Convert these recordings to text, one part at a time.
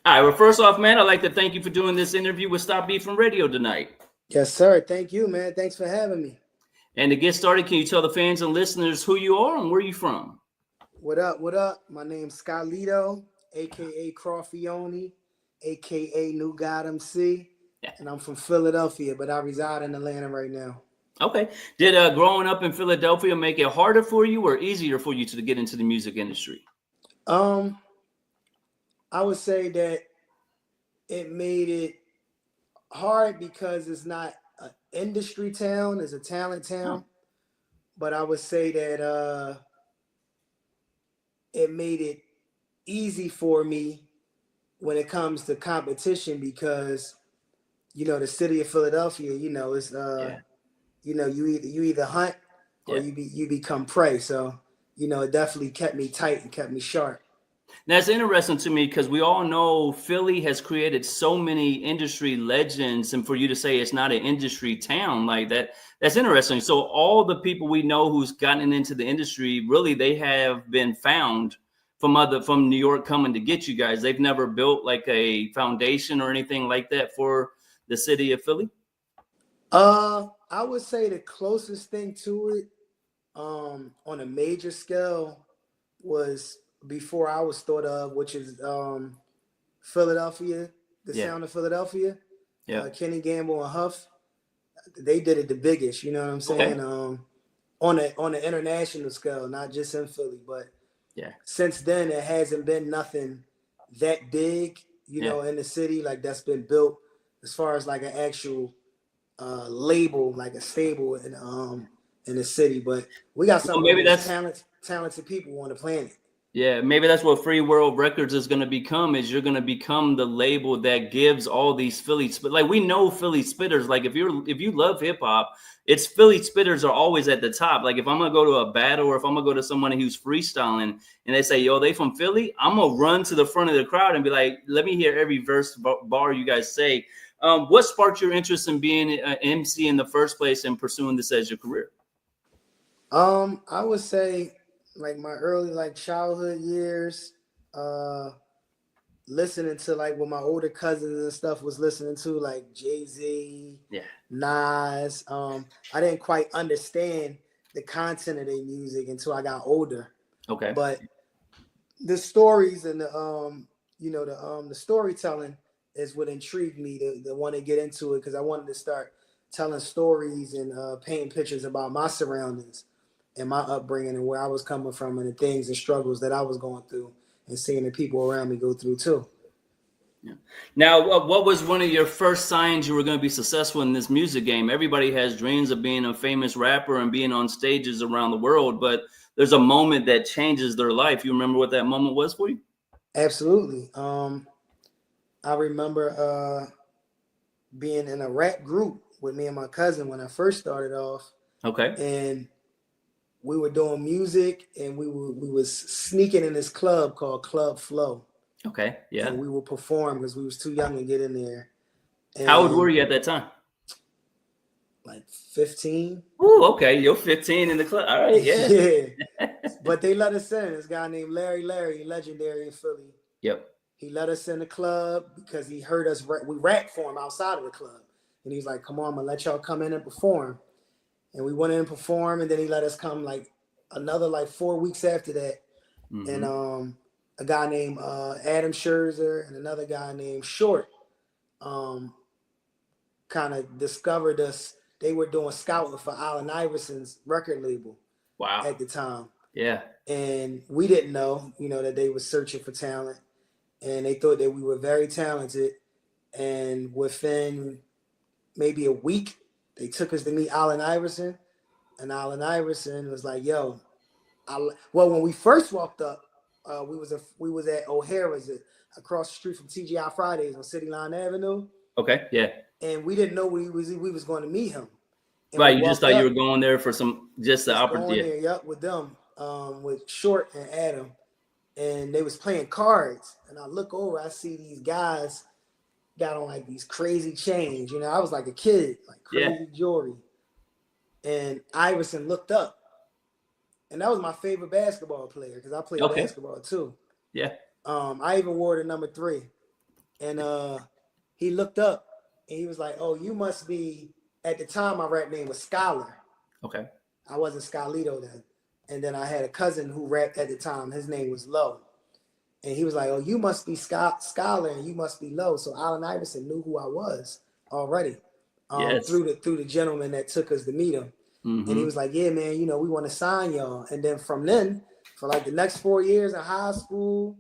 All right. Well, first off, man, I'd like to thank you for doing this interview with Stop Beef from Radio tonight. Yes, sir. Thank you, man. Thanks for having me. And to get started, can you tell the fans and listeners who you are and where you from? What up? What up? My name's Scholito, aka Crawfione, aka New God MC, Yeah. and I'm from Philadelphia, but I reside in Atlanta right now. Okay. Did growing up in Philadelphia make it harder for you or easier for you to get into the music industry? Um, I would say that it made it hard because it's not an industry town, it's a talent Oh, town. But I would say that it made it easy for me when it comes to competition because the city of Philadelphia, it's yeah. you either hunt or Yeah. you become prey. So, it definitely kept me tight and kept me sharp. That's interesting to me because we all know Philly has created so many industry legends, and for you to say it's not an industry town like that, that's interesting. So all the people we know who's gotten into the industry, really, they have been found from New York coming to get you guys. They've never built like a foundation or anything like that for the city of Philly. I would say the closest thing to it, on a major scale was before I was thought of, which is Philadelphia, the Yeah, sound of Philadelphia, yeah. Kenny Gamble and Huff. They did it the biggest, you know what I'm saying? Okay. On an international scale, not just in Philly, but Yeah, since then it hasn't been nothing that big, yeah. in the city like that's been built as far as like an actual label, like a stable in the city. But we got some Well, of the maybe most that's talented people on the planet. Yeah, maybe that's what Free World Records is going to become. Is you're going to become the label that gives all these like we know Philly spitters. Like if you love hip hop, it's Philly spitters are always at the top. Like if I'm gonna go to a battle or if I'm gonna go to someone who's freestyling and they say, "Yo, they from Philly," I'm gonna run to the front of the crowd and be like, "Let me hear every verse bar you guys say." What sparked your interest in being an MC in the first place and pursuing this as your career? I would say like my early like childhood years, uh, listening to like what my older cousins and stuff was listening to, like Jay-Z, Yeah. Nas. I didn't quite understand the content of their music until I got older. Okay. But the stories and the storytelling is what intrigued me to want to get into it because I wanted to start telling stories and painting pictures about my surroundings and my upbringing and where I was coming from and the things and struggles that I was going through and seeing the people around me go through too. Yeah. Now, what was one of your first signs you were going to be successful in this music game? Everybody has dreams of being a famous rapper and being on stages around the world, but there's a moment that changes their life. You remember what that moment was for you? Absolutely. I remember being in a rap group with me and my cousin when I first started off, Okay. and we were doing music, and we was sneaking in this club called Club Flow, Okay. and Yeah. we would perform because we was too young to get in there, How old were and you at that time? like 15. Ooh, okay. You're 15 in the club. All right. Yeah. Yeah, but they let us in. This guy named Larry, legendary in Philly. Yep. He let us in the club because he heard us. We rap for him outside of the club, and he's like, "Come on, I'm gonna let y'all come in and perform." And we went in and performed, and then he let us come like another like 4 weeks after that. And Mm-hmm. a guy named Adam Scherzer and another guy named Short um, kind of discovered us. They were doing scouting for Allen Iverson's record label Wow. at the time, Yeah. and we didn't know, that they were searching for talent, and they thought that we were very talented. And within maybe a week, they took us to meet Allen Iverson, and Allen Iverson was like, "Yo, well, when we first walked up, we was at O'Hara's across the street from TGI Fridays on City Line Avenue, Okay. Yeah. and we didn't know we was going to meet him. And we Right. You just walked thought you were up, going there for just the just going opportunity. there, yup, with them, with Short and Adam, and they was playing cards. And I look over, I see these guys got on like these crazy chains. I was like a kid, like Yeah. crazy jewelry. And Iverson looked up, and that was my favorite basketball player because I played Okay. basketball too. Yeah. I even wore the number 3. and he looked up and he was like, "Oh, you must be." At the time, my rap name was Scholar. Okay. I wasn't Scholito then. And then I had a cousin who rapped at the time. His name was Low. And he was like, "Oh, you must be Scholar and you must be Low." So Allen Iverson knew who I was already Yes. through the gentleman that took us to meet him. And he Mm-hmm. was like, "Yeah, man, you know, we want to sign y'all." And then from then, for like the next 4 years in high school,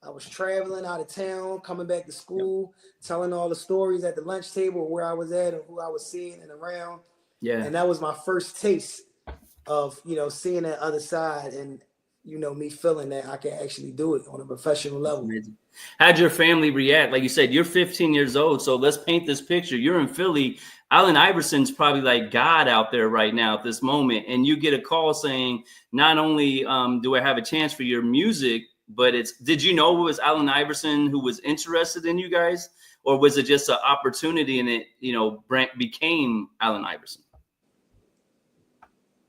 I was traveling out of town, coming back to Yep. school, telling all the stories at the lunch table where I was at and who I was seeing and around. Yeah. And that was my first taste of, you know, seeing that other side and, you know, me feeling that I can actually do it on a professional That's level. amazing. How'd your family react? Like you said, you're 15 years old. So let's paint this picture. You're in Philly. Allen Iverson's probably like God out there right now at this moment. And you get a call saying, not only do I have a chance for your music, but did you know it was Allen Iverson who was interested in you guys? Or was it just an opportunity and it, you know, became Allen Iverson?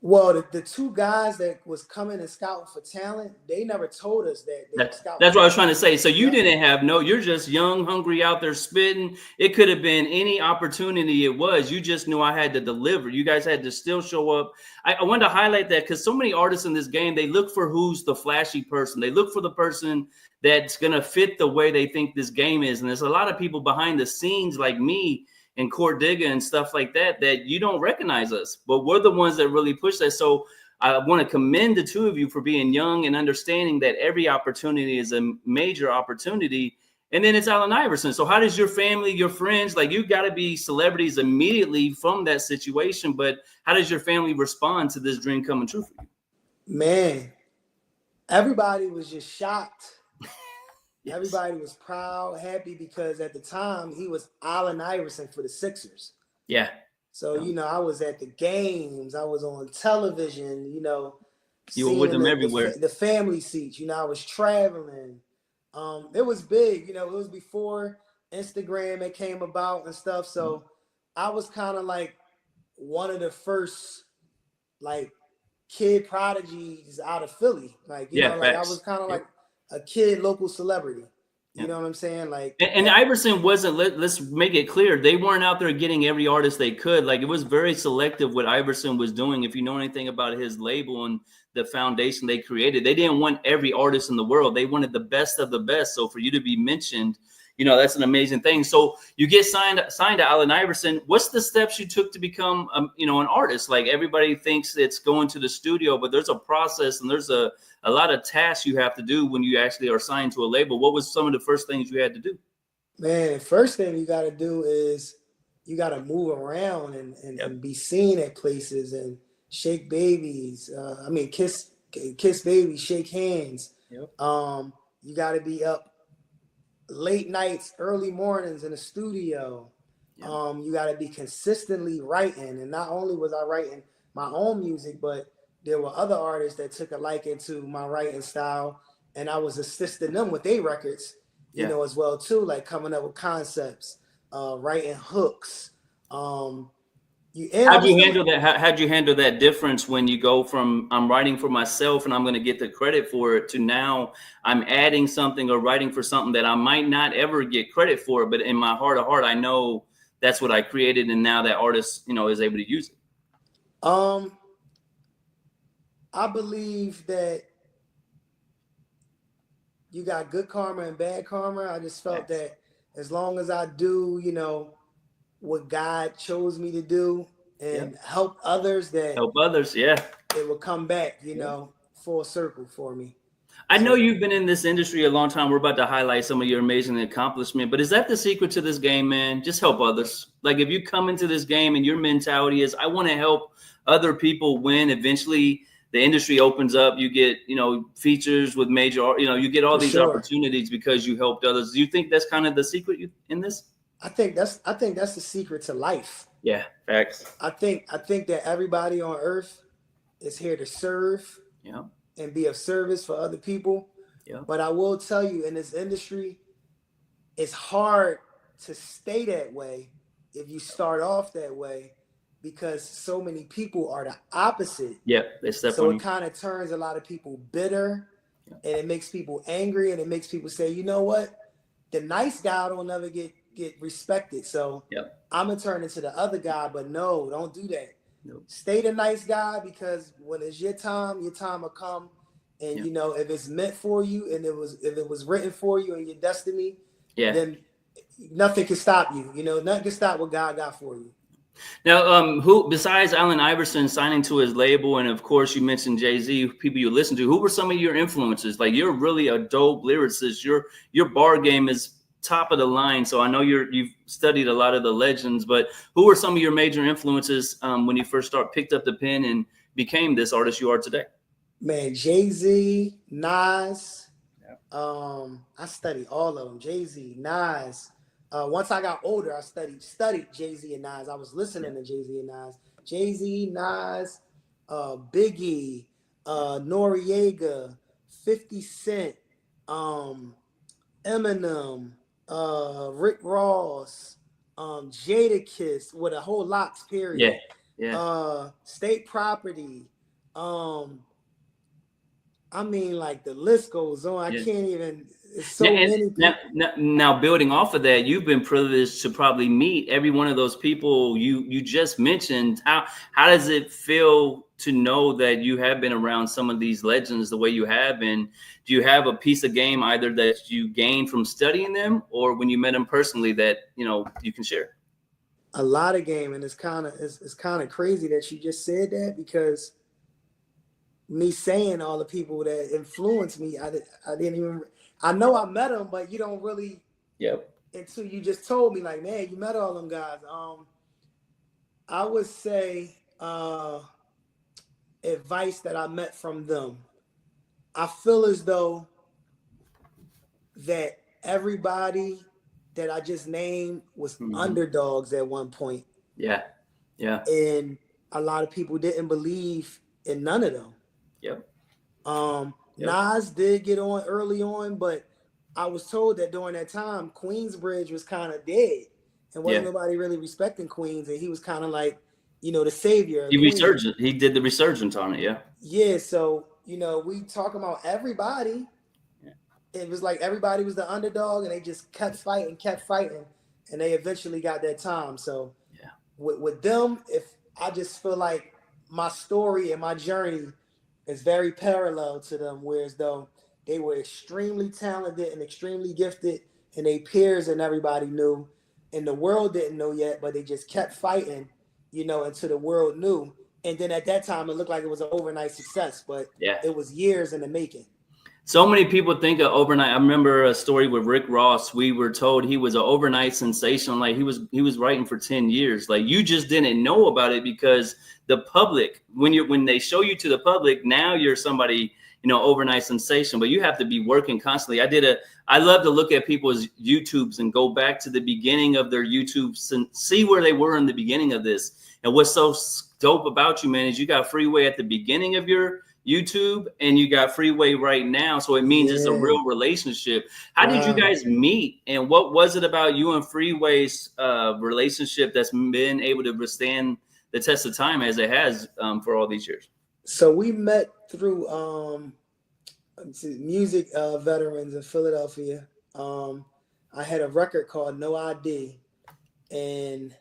Well, the two guys that was coming and scouting for talent, they never told us that they were scouting. That's what I was trying to say. So you Yep. didn't have you're just young, hungry out there spitting. It could have been any opportunity it was. You just knew I had to deliver. You guys had to still show up. I wanted to highlight that because so many artists in this game, they look for who's the flashy person. They look for the person that's going to fit the way they think this game is. And there's a lot of people behind the scenes like me and Digga and stuff like that, that you don't recognize us, but we're the ones that really push that. So I want to commend the two of you for being young and understanding that every opportunity is a major opportunity. And then it's Allen Iverson. So how does your family, your friends, like you got to be celebrities immediately from that situation, but how does your family respond to this dream coming true for you? Man, everybody was just shocked. Yes. Everybody was proud, happy, because at the time he was Allen Iverson for the Sixers. Yeah. So, you know, I was at the games, I was on television, you know, You were with them seeing everywhere. the family seats, you know, I was traveling. It was big, you know, it was before Instagram it came about and stuff. So I was kind of like one of the first like kid prodigies out of Philly. Like, you know, like I was kind of like a kid local celebrity. You know what I'm saying? Like, and Iverson wasn't, let's make it clear, they weren't out there getting every artist they could. Like, it was very selective what Iverson was doing. If you know anything about his label and the foundation they created, they didn't want every artist in the world. They wanted the best of the best. So for you to be mentioned, you know, that's an amazing thing. So you get signed to Allen Iverson. What's the steps you took to become, you know, an artist? Like, everybody thinks it's going to the studio, but there's a process and there's a lot of tasks you have to do when you actually are signed to a label. What was some of the first things you had to do? Man, first thing you got to do is you got to move around and be seen at places and shake babies. I mean, kiss babies, shake hands. You got to be up late nights, early mornings in the studio. You got to be consistently writing. And not only was I writing my own music, but there were other artists that took a liking to my writing style, and I was assisting them with their records, you know, as well too, like coming up with concepts, writing hooks. How'd you handle that? How'd you handle that difference when you go from I'm writing for myself and I'm going to get the credit for it to now I'm adding something or writing for something that I might not ever get credit for, but in my heart of heart, I know that's what I created, and now that artist, you know, is able to use it. I believe that you got good karma and bad karma. I just felt that as long as I do, you know, what God chose me to do and help others, it will come back, you know, full circle for me. I know you've been in this industry a long time. We're about to highlight some of your amazing accomplishment, but is that the secret to this game, man? Just help others. Like, if you come into this game and your mentality is, I want to help other people win, eventually the industry opens up. You get, you know, features with major, you know, you get all these opportunities because you helped others. Do you think that's kind of the secret in this? I think that's the secret to life. Yeah, facts. I think that everybody on earth is here to serve and be of service for other people. But I will tell you, in this industry, it's hard to stay that way if you start off that way, because so many people are the opposite. They step so on it kind of turns a lot of people bitter, and it makes people angry, and it makes people say, you know what? the nice guy don't never get respected. So Yep. I'm gonna turn into the other guy, but no, don't do that. Nope. Stay the nice guy, because when it's your time will come. And Yeah. you know, if it's meant for you, and if it was written for you and your destiny, Yeah. then nothing can stop you. You know, nothing can stop what God got for you. Now, who besides Allen Iverson signing to his label, and of course you mentioned Jay-Z, people you listen to, who were some of your influences? Like, you're really a dope lyricist. Your bar game is top of the line. So I know you've studied a lot of the legends, but who were some of your major influences when you first picked up the pen and became this artist you are today? Man, Jay-Z, Nas. Yeah. I studied all of them. Jay-Z, Nas. Once I got older, I studied Jay-Z and Nas. I was listening to Jay-Z and Nas. Jay-Z, Nas, Biggie, Noriega, 50 Cent, Eminem, Rick Ross, Jadakiss, with a whole lots period. Yeah. State Property. I mean, like, the list goes on. I can't even. It's so many people. Now, building off of that, you've been privileged to probably meet every one of those people you just mentioned. How does it feel to know that you have been around some of these legends the way you have? And do you have a piece of game either that you gained from studying them, or when you met them personally that you can share? A lot of game, and it's kind of crazy that you just said that, because me saying all the people that influenced me, I didn't even. I know I met them, but you don't really. Yep. Until you just told me, like, man, you met all them guys. I would say advice that I met from them. I feel as though that everybody that I just named was underdogs at one point. Yeah. And a lot of people didn't believe in none of them. Yep. Nas did get on early on, but I was told that during that time, Queensbridge was kind of dead, and wasn't nobody really respecting Queens, and he was kind of like, the savior of Queens. He did the resurgence on it. Yeah. Yeah. So we talking about everybody. It was like everybody was the underdog, and they just kept fighting, and they eventually got that time. So with them, if I just feel like my story and my journey is very parallel to them, whereas though they were extremely talented and extremely gifted, and their peers and everybody knew, and the world didn't know yet, but they just kept fighting, until the world knew. And then at that time, it looked like it was an overnight success, but it was years in the making. So many people think of overnight. I remember a story with Rick Ross. We were told he was an overnight sensation. Like, he was writing for 10 years. Like, you just didn't know about it because the public, when they show you to the public, now you're somebody, overnight sensation, but you have to be working constantly. I love to look at people's YouTubes and go back to the beginning of their YouTubes and see where they were in the beginning of this. And what's so dope about you, man, is you got Freeway at the beginning of your YouTube, and you got Freeway right now. So it means it's a real relationship. How did you guys meet, and what was it about you and Freeway's relationship that's been able to withstand the test of time as it has for all these years? So we met through music veterans in Philadelphia. I had a record called No ID, and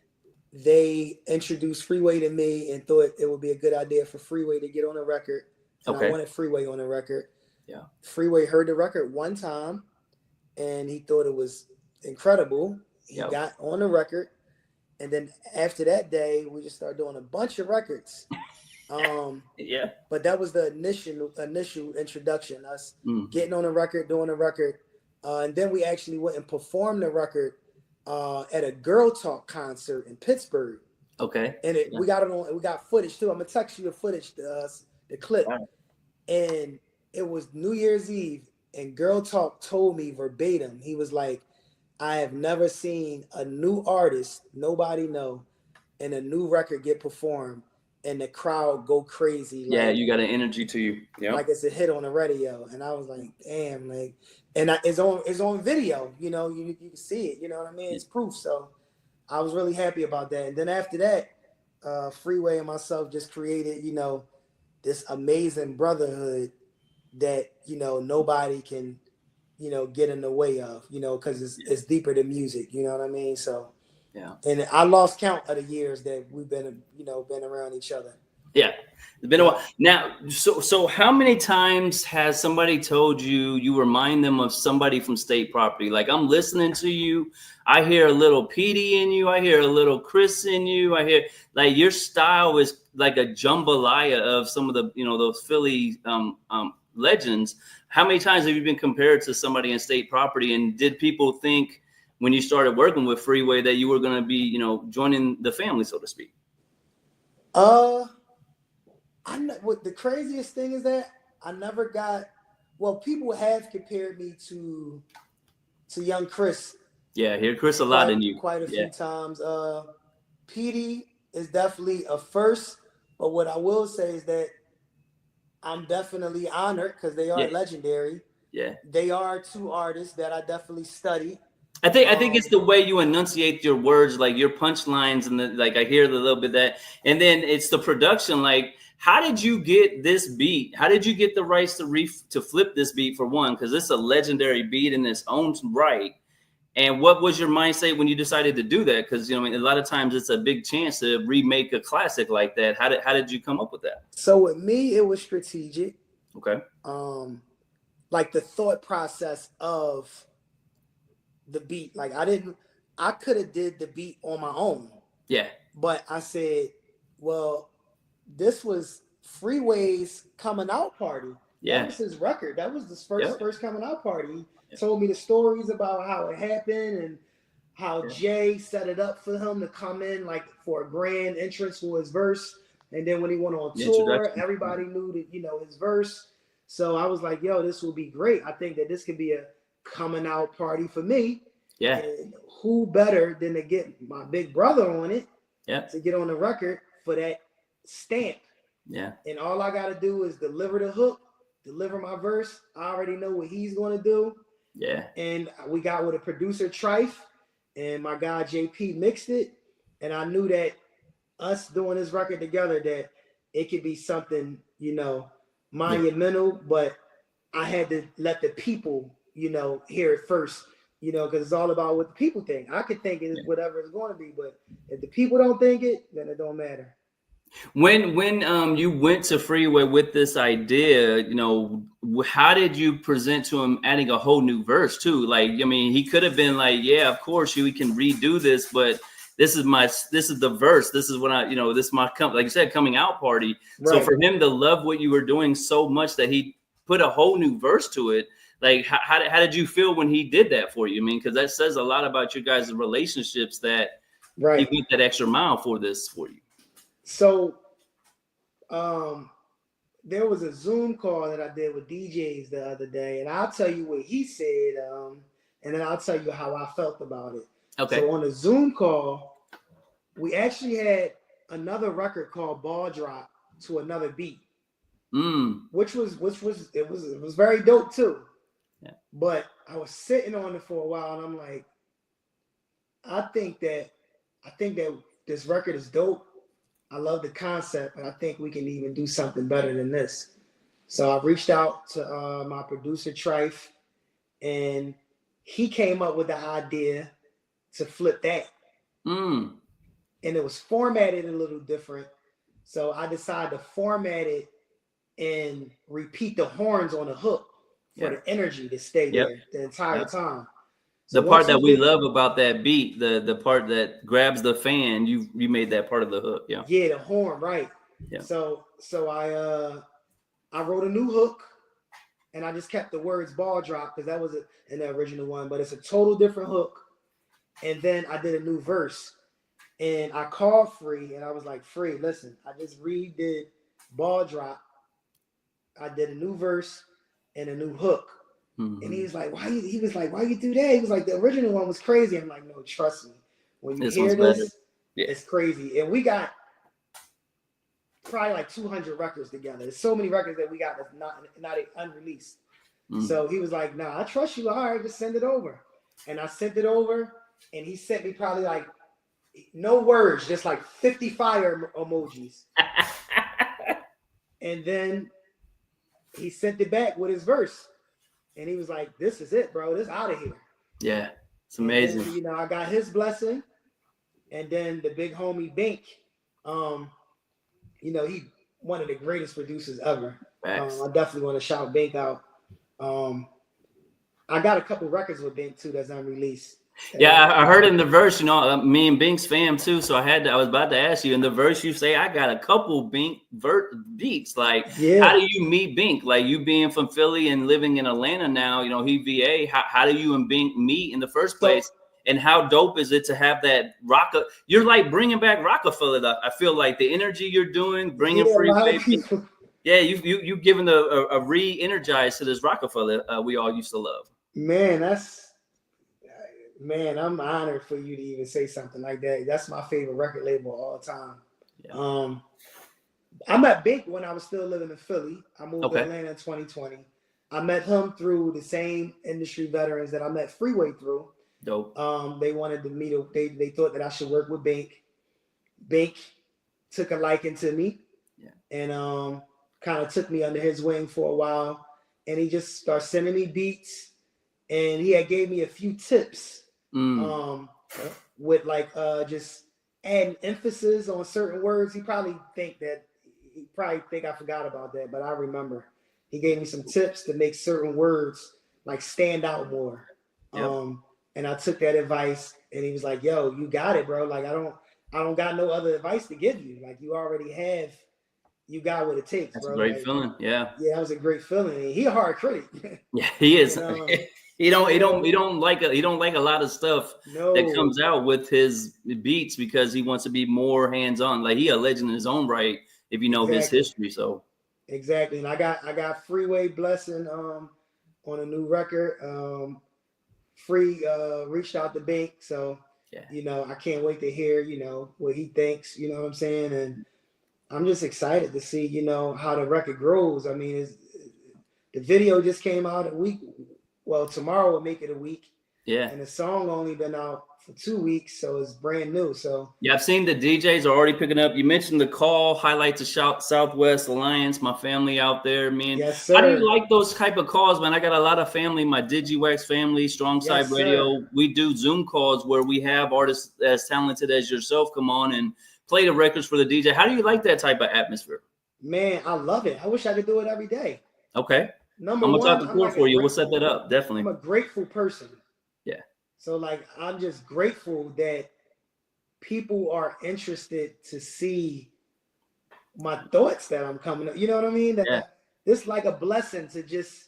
they introduced Freeway to me and thought it would be a good idea for Freeway to get on a record. And I wanted Freeway on the record. Yeah. Freeway heard the record one time, and he thought it was incredible. He got on the record, and then after that day, we just started doing a bunch of records. But that was the initial introduction, us getting on the record, doing the record, and then we actually went and performed the record at a Girl Talk concert in Pittsburgh. Okay. And we got it on. We got footage too. I'm gonna text you the footage, the clip. Right. And it was New Year's Eve, and Girl Talk told me verbatim. He was like, "I have never seen a new artist nobody know, and a new record get performed, and the crowd go crazy. Like, you got an energy to you. Yeah, like it's a hit on the radio." And I was like, "Damn!" Like, and it's on video. You can see it. You know what I mean? It's proof. So I was really happy about that. And then after that, Freeway and myself just created, this amazing brotherhood that, nobody can get in the way of, because it's deeper than music. You know what I mean? So, Yeah. and I lost count of the years that we've been around each other. Yeah. It's been a while. Now, so how many times has somebody told you remind them of somebody from State Property? Like, I'm listening to you, I hear a little Petey in you, I hear a little Chris in you, I hear like your style is like a jambalaya of some of the those Philly legends. How many times have you been compared to somebody in State Property? And did people think when you started working with Freeway that you were going to be joining the family, so to speak? I know what the craziest thing is that I never got. Well, people have compared me to young Chris. Yeah, hear Chris a lot in you. Quite a Yeah. few times. PD is definitely a first, but what I will say is that I'm definitely honored because they are legendary. Yeah. They are two artists that I definitely studied. I think it's the way you enunciate your words, like your punchlines, and like I hear a little bit of that, and then it's the production. Like, how did you get this beat? How did you get the rights to flip this beat for one? Because it's a legendary beat in its own right. And what was your mindset when you decided to do that? Because a lot of times it's a big chance to remake a classic like that. How did you come up with that? So with me, it was strategic. Okay. Like the thought process of the beat. Like I could have did the beat on my own. Yeah. But I said, well, this was Freeway's coming out party. Yeah. That was his record. That was his first coming out party. He told me the stories about how it happened and how Jay set it up for him to come in like for a grand entrance for his verse. And then when he went on tour, everybody knew that, his verse. So I was like, yo, this will be great. I think that this could be a coming out party for me. Yeah. And who better than to get my big brother on it? Yeah. To get on the record for that stamp. Yeah. And all I got to do is deliver the hook, deliver my verse. I already know what he's going to do. Yeah. And we got with a producer, Trife, and my guy, JP, mixed it. And I knew that us doing this record together, that it could be something, monumental, but I had to let the people, hear it first, because it's all about what the people think. I could think it is whatever it's going to be, but if the people don't think it, then it don't matter. When you went to Freeway with this idea, how did you present to him adding a whole new verse too? Like, I mean, he could have been like, yeah, of course we can redo this, but this is the verse. This is what this is my like you said, coming out party. Right. So for him to love what you were doing so much that he put a whole new verse to it, like how did you feel when he did that for you? I mean, because that says a lot about you guys' relationships that he went that extra mile for this for you. So there was a Zoom call that I did with DJs the other day, and I'll tell you what he said, and then I'll tell you how I felt about it. Okay. So on the Zoom call, we actually had another record called Ball Drop to another beat. Which was very dope too. Yeah. But I was sitting on it for a while and I'm like, I think that this record is dope. I love the concept, but I think we can even do something better than this. So I reached out to my producer Trife, and he came up with the idea to flip that. And it was formatted a little different. So I decided to format it and repeat the horns on the hook for the energy to stay there the entire time. So the part that we love about that beat, the part that grabs the fan, you made that part of the hook. Yeah. Yeah, the horn, right. Yeah. So I wrote a new hook and I just kept the words ball drop because that was in the original one, but it's a total different hook. And then I did a new verse and I called Free and I was like, Free, listen, I just redid ball drop. I did a new verse and a new hook. Mm-hmm. And he was like, why you do that? He was like, the original one was crazy. I'm like, no, trust me. When you hear this, it's crazy. And we got probably like 200 records together. There's so many records that we got that's not unreleased. Mm-hmm. So he was like, nah, I trust you. All right, just send it over. And I sent it over and he sent me probably like no words, just like 50 fire emojis. And then he sent it back with his verse. and he was like, "This is it, bro. This out of here." Yeah, it's And then, amazing. you know, I got his blessing, and then the big homie Bink, um, you know, he one of the greatest producers ever. Facts. I definitely want to shout Bink out. Um, I got a couple records with Bink too that's unreleased. Yeah, I heard in the verse, you know, me and Bink's fam too. So I was about to ask you in the verse, you say, I got a couple Bink beats. Like, how Yeah. do you meet Bink? Like, you being from Philly and living in Atlanta now, you know, he VA. How do you and Bink meet in the first So place? And how dope is it to have that You're like bringing back Rockefeller. I feel like the energy you're doing, bringing yeah, a lot Freeway. of people. Yeah, you giving a re-energize to this Rockefeller we all used to love. Man, man, I'm honored for you to even say something like that. That's my favorite record label of all time. Yeah. I met Bink when I was still living in Philly. I moved to Okay. Atlanta in 2020. I met him through the same industry veterans that I met Freeway through. Dope. They wanted to meet. They thought that I should work with Bink. Bink took a liking to me, and kind of took me under his wing for a while. And he just started sending me beats, and he had gave me a few tips, with like just adding emphasis on certain words. He probably think I forgot about that, but I remember he gave me some tips to make certain words like stand out more. Yep. And I took that advice, and he was like, "Yo, you got it, bro. Like I don't got no other advice to give you. Like you got what it takes, That's bro." a great Like, feeling. Yeah. yeah, that was a great feeling. And he a hard critic. Yeah, he is. And, he don't like a lot of stuff that no, comes out with his beats because he wants to be more hands-on. Like he a legend in his own right if you know his exactly. history. So Exactly. And I got Freeway blessing on a new record. Free reached out to Bink, so yeah, you know, I can't wait to hear, you know, what he thinks, you know what I'm saying? And I'm just excited to see, you know, how the record grows. I mean, the video just came out a week. Well, tomorrow will make it a week. yeah. And the song only been out for 2 weeks, so it's brand new. So Yeah, I've seen the DJs are already picking up. You mentioned the call, highlights of Southwest Alliance, my family out there, man. yes, How do you sir. like those type of calls, man? I got a lot of family, my DigiWax family, Strong Side Yes, sir. Radio. We do Zoom calls where we have artists as talented as yourself come on and play the records for the DJ. How do you like that type of atmosphere? Man, I love it. I wish I could do it every day. Okay. Number I'm gonna talk one, to Core for you. We'll set that up. I'm Definitely. a grateful person. Yeah. So like I'm just grateful that people are interested to see my thoughts that I'm coming up. You know what I mean? Yeah. That it's like a blessing to just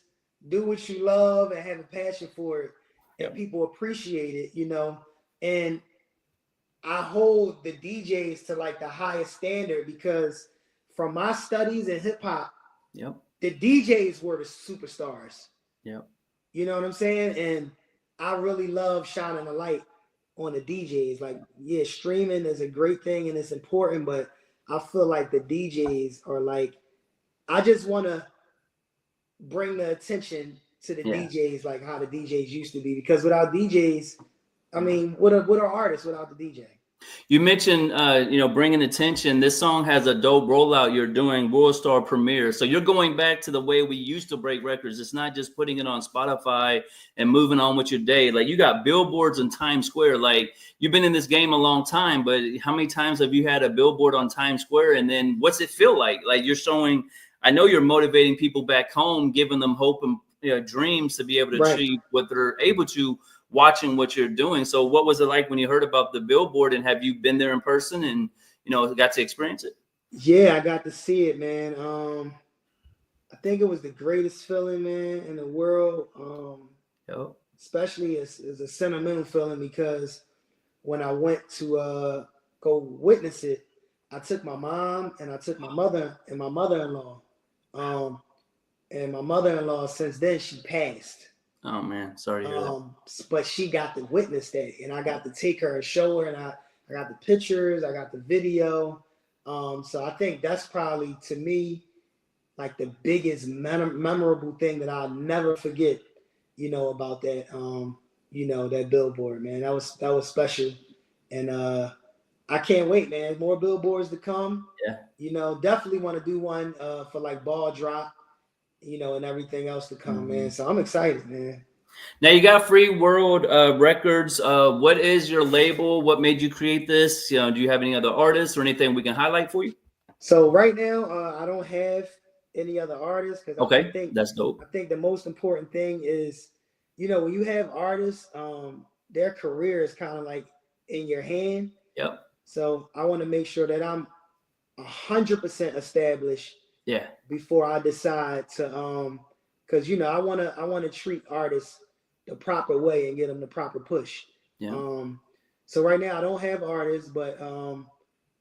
do what you love and have a passion for it, and Yep. people appreciate it, you know. And I hold the DJs to like the highest standard because from my studies in hip hop, Yep. the DJs were the superstars. Yep. You know what I'm saying? And I really love shining a light on the DJs. Like, yeah, streaming is a great thing and it's important, but I feel like the DJs are like, I just want to bring the attention to the Yeah. DJs, like how the DJs used to be. Because without DJs, I mean, what are artists without the DJ? You mentioned, bringing attention. This song has a dope rollout. You're doing World Star premiere, so you're going back to the way we used to break records. It's not just putting it on Spotify and moving on with your day. Like you got billboards in Times Square. Like you've been in this game a long time, but how many times have you had a billboard on Times Square? And then what's it feel like? Like you're showing. I know you're motivating people back home, giving them hope and dreams to be able to Right. achieve what they're able to. Watching what you're doing. So what was it like when you heard about the billboard, and have you been there in person and got to experience it? Yeah, I got to see it, man. I think it was the greatest feeling, man, in the world. Yep. Especially as a sentimental feeling because when I went to go witness it, I took my mom and I took my mother and my mother-in-law. And my mother-in-law, since then, she passed. Oh man, sorry to hear that. But she got to witness that, and I got to take her and show her, and I got the pictures, I got the video. So I think that's probably to me like the biggest memorable thing that I'll never forget. About that. That billboard, man. That was special, and I can't wait, man. More billboards to come. Yeah. Definitely want to do one for like ball drop. you know, and everything else to come, man. So I'm excited, man. Now you got Free World Records. What is your label? What made you create this? You know, do you have any other artists or anything we can highlight for you? So right now, I don't have any other artists because Okay, that's dope. I think the most important thing is, you know, when you have artists, their career is kind of like in your hand. Yep. So I want to make sure that I'm 100% established. Yeah. Before I decide to, because you know, I wanna treat artists the proper way and get them the proper push. Yeah. So right now I don't have artists, but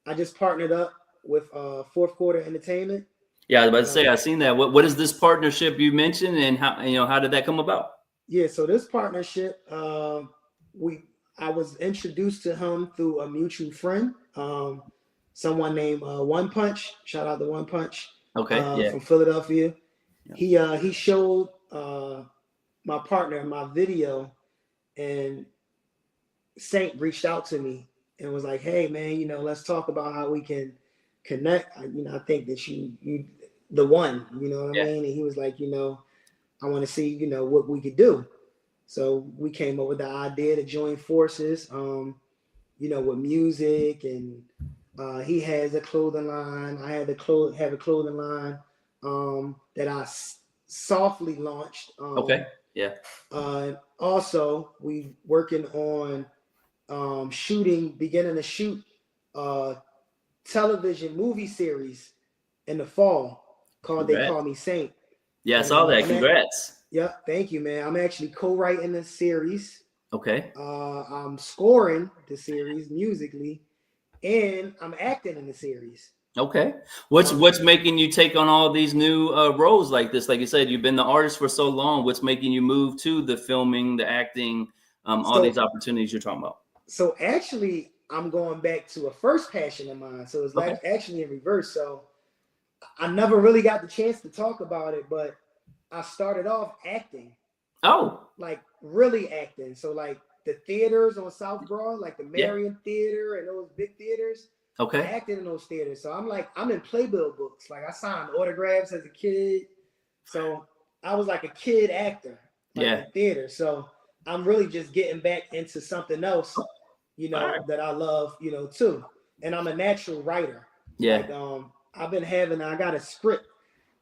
I just partnered up with Fourth Quarter Entertainment. Yeah, I was about to say, I've seen that. What is this partnership you mentioned, and how did that come about? Yeah, so this partnership, I was introduced to him through a mutual friend, someone named One Punch. Shout out to One Punch. Okay, from Philadelphia. Yeah. He showed my partner my video, and Saint reached out to me and was like, "Hey, man, you know, let's talk about how we can connect. I think that you the one, you know what I mean?" And he was like, "You know, I want to see, you know, what we could do." So we came up with the idea to join forces, you know, with music, and he has a clothing line. I have a clothing line that I softly launched. Okay. Yeah. Also, we working on beginning to shoot television movie series in the fall called Congrats. They Call Me Saint. Yeah, I saw that. Congrats. Yeah, thank you, man. I'm actually co-writing the series. Okay. I'm scoring the series musically, and I'm acting in the series. Okay. What's making you take on all these new roles like this? Like you said, you've been the artist for so long. What's making you move to the filming, the acting, all these opportunities you're talking about? So actually, I'm going back to a first passion of mine. So it's like actually in reverse. So I never really got the chance to talk about it, but I started off acting. Oh. Like really acting. So like the theaters on South Broad, like the Marion Theater and those big theaters. Okay. I acted in those theaters. So I'm in playbill books. Like I signed autographs as a kid. So I was like a kid actor. Like in theater. So I'm really just getting back into something else, you know, that I love, you know, too. And I'm a natural writer. Yeah. Like I got a script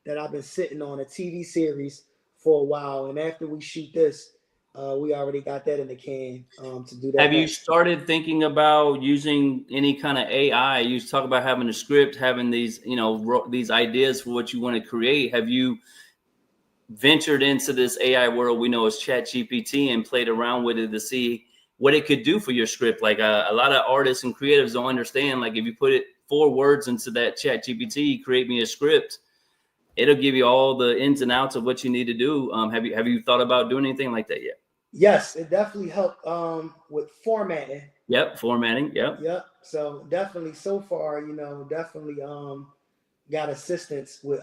that I've been sitting on, a TV series for a while. And after we shoot this, we already got that in the can to do that. Have you started thinking about using any kind of AI? You talk about having a script, having these, you know, these ideas for what you want to create. Have you ventured into this AI world we know as ChatGPT and played around with it to see what it could do for your script? Like a lot of artists and creatives don't understand. Like if you put 4 words into that ChatGPT, create me a script, it'll give you all the ins and outs of what you need to do. Have you thought about doing anything like that yet? Yes, it definitely helped with formatting. Yep, formatting. Yep. Yep. So definitely so far, you know, definitely got assistance with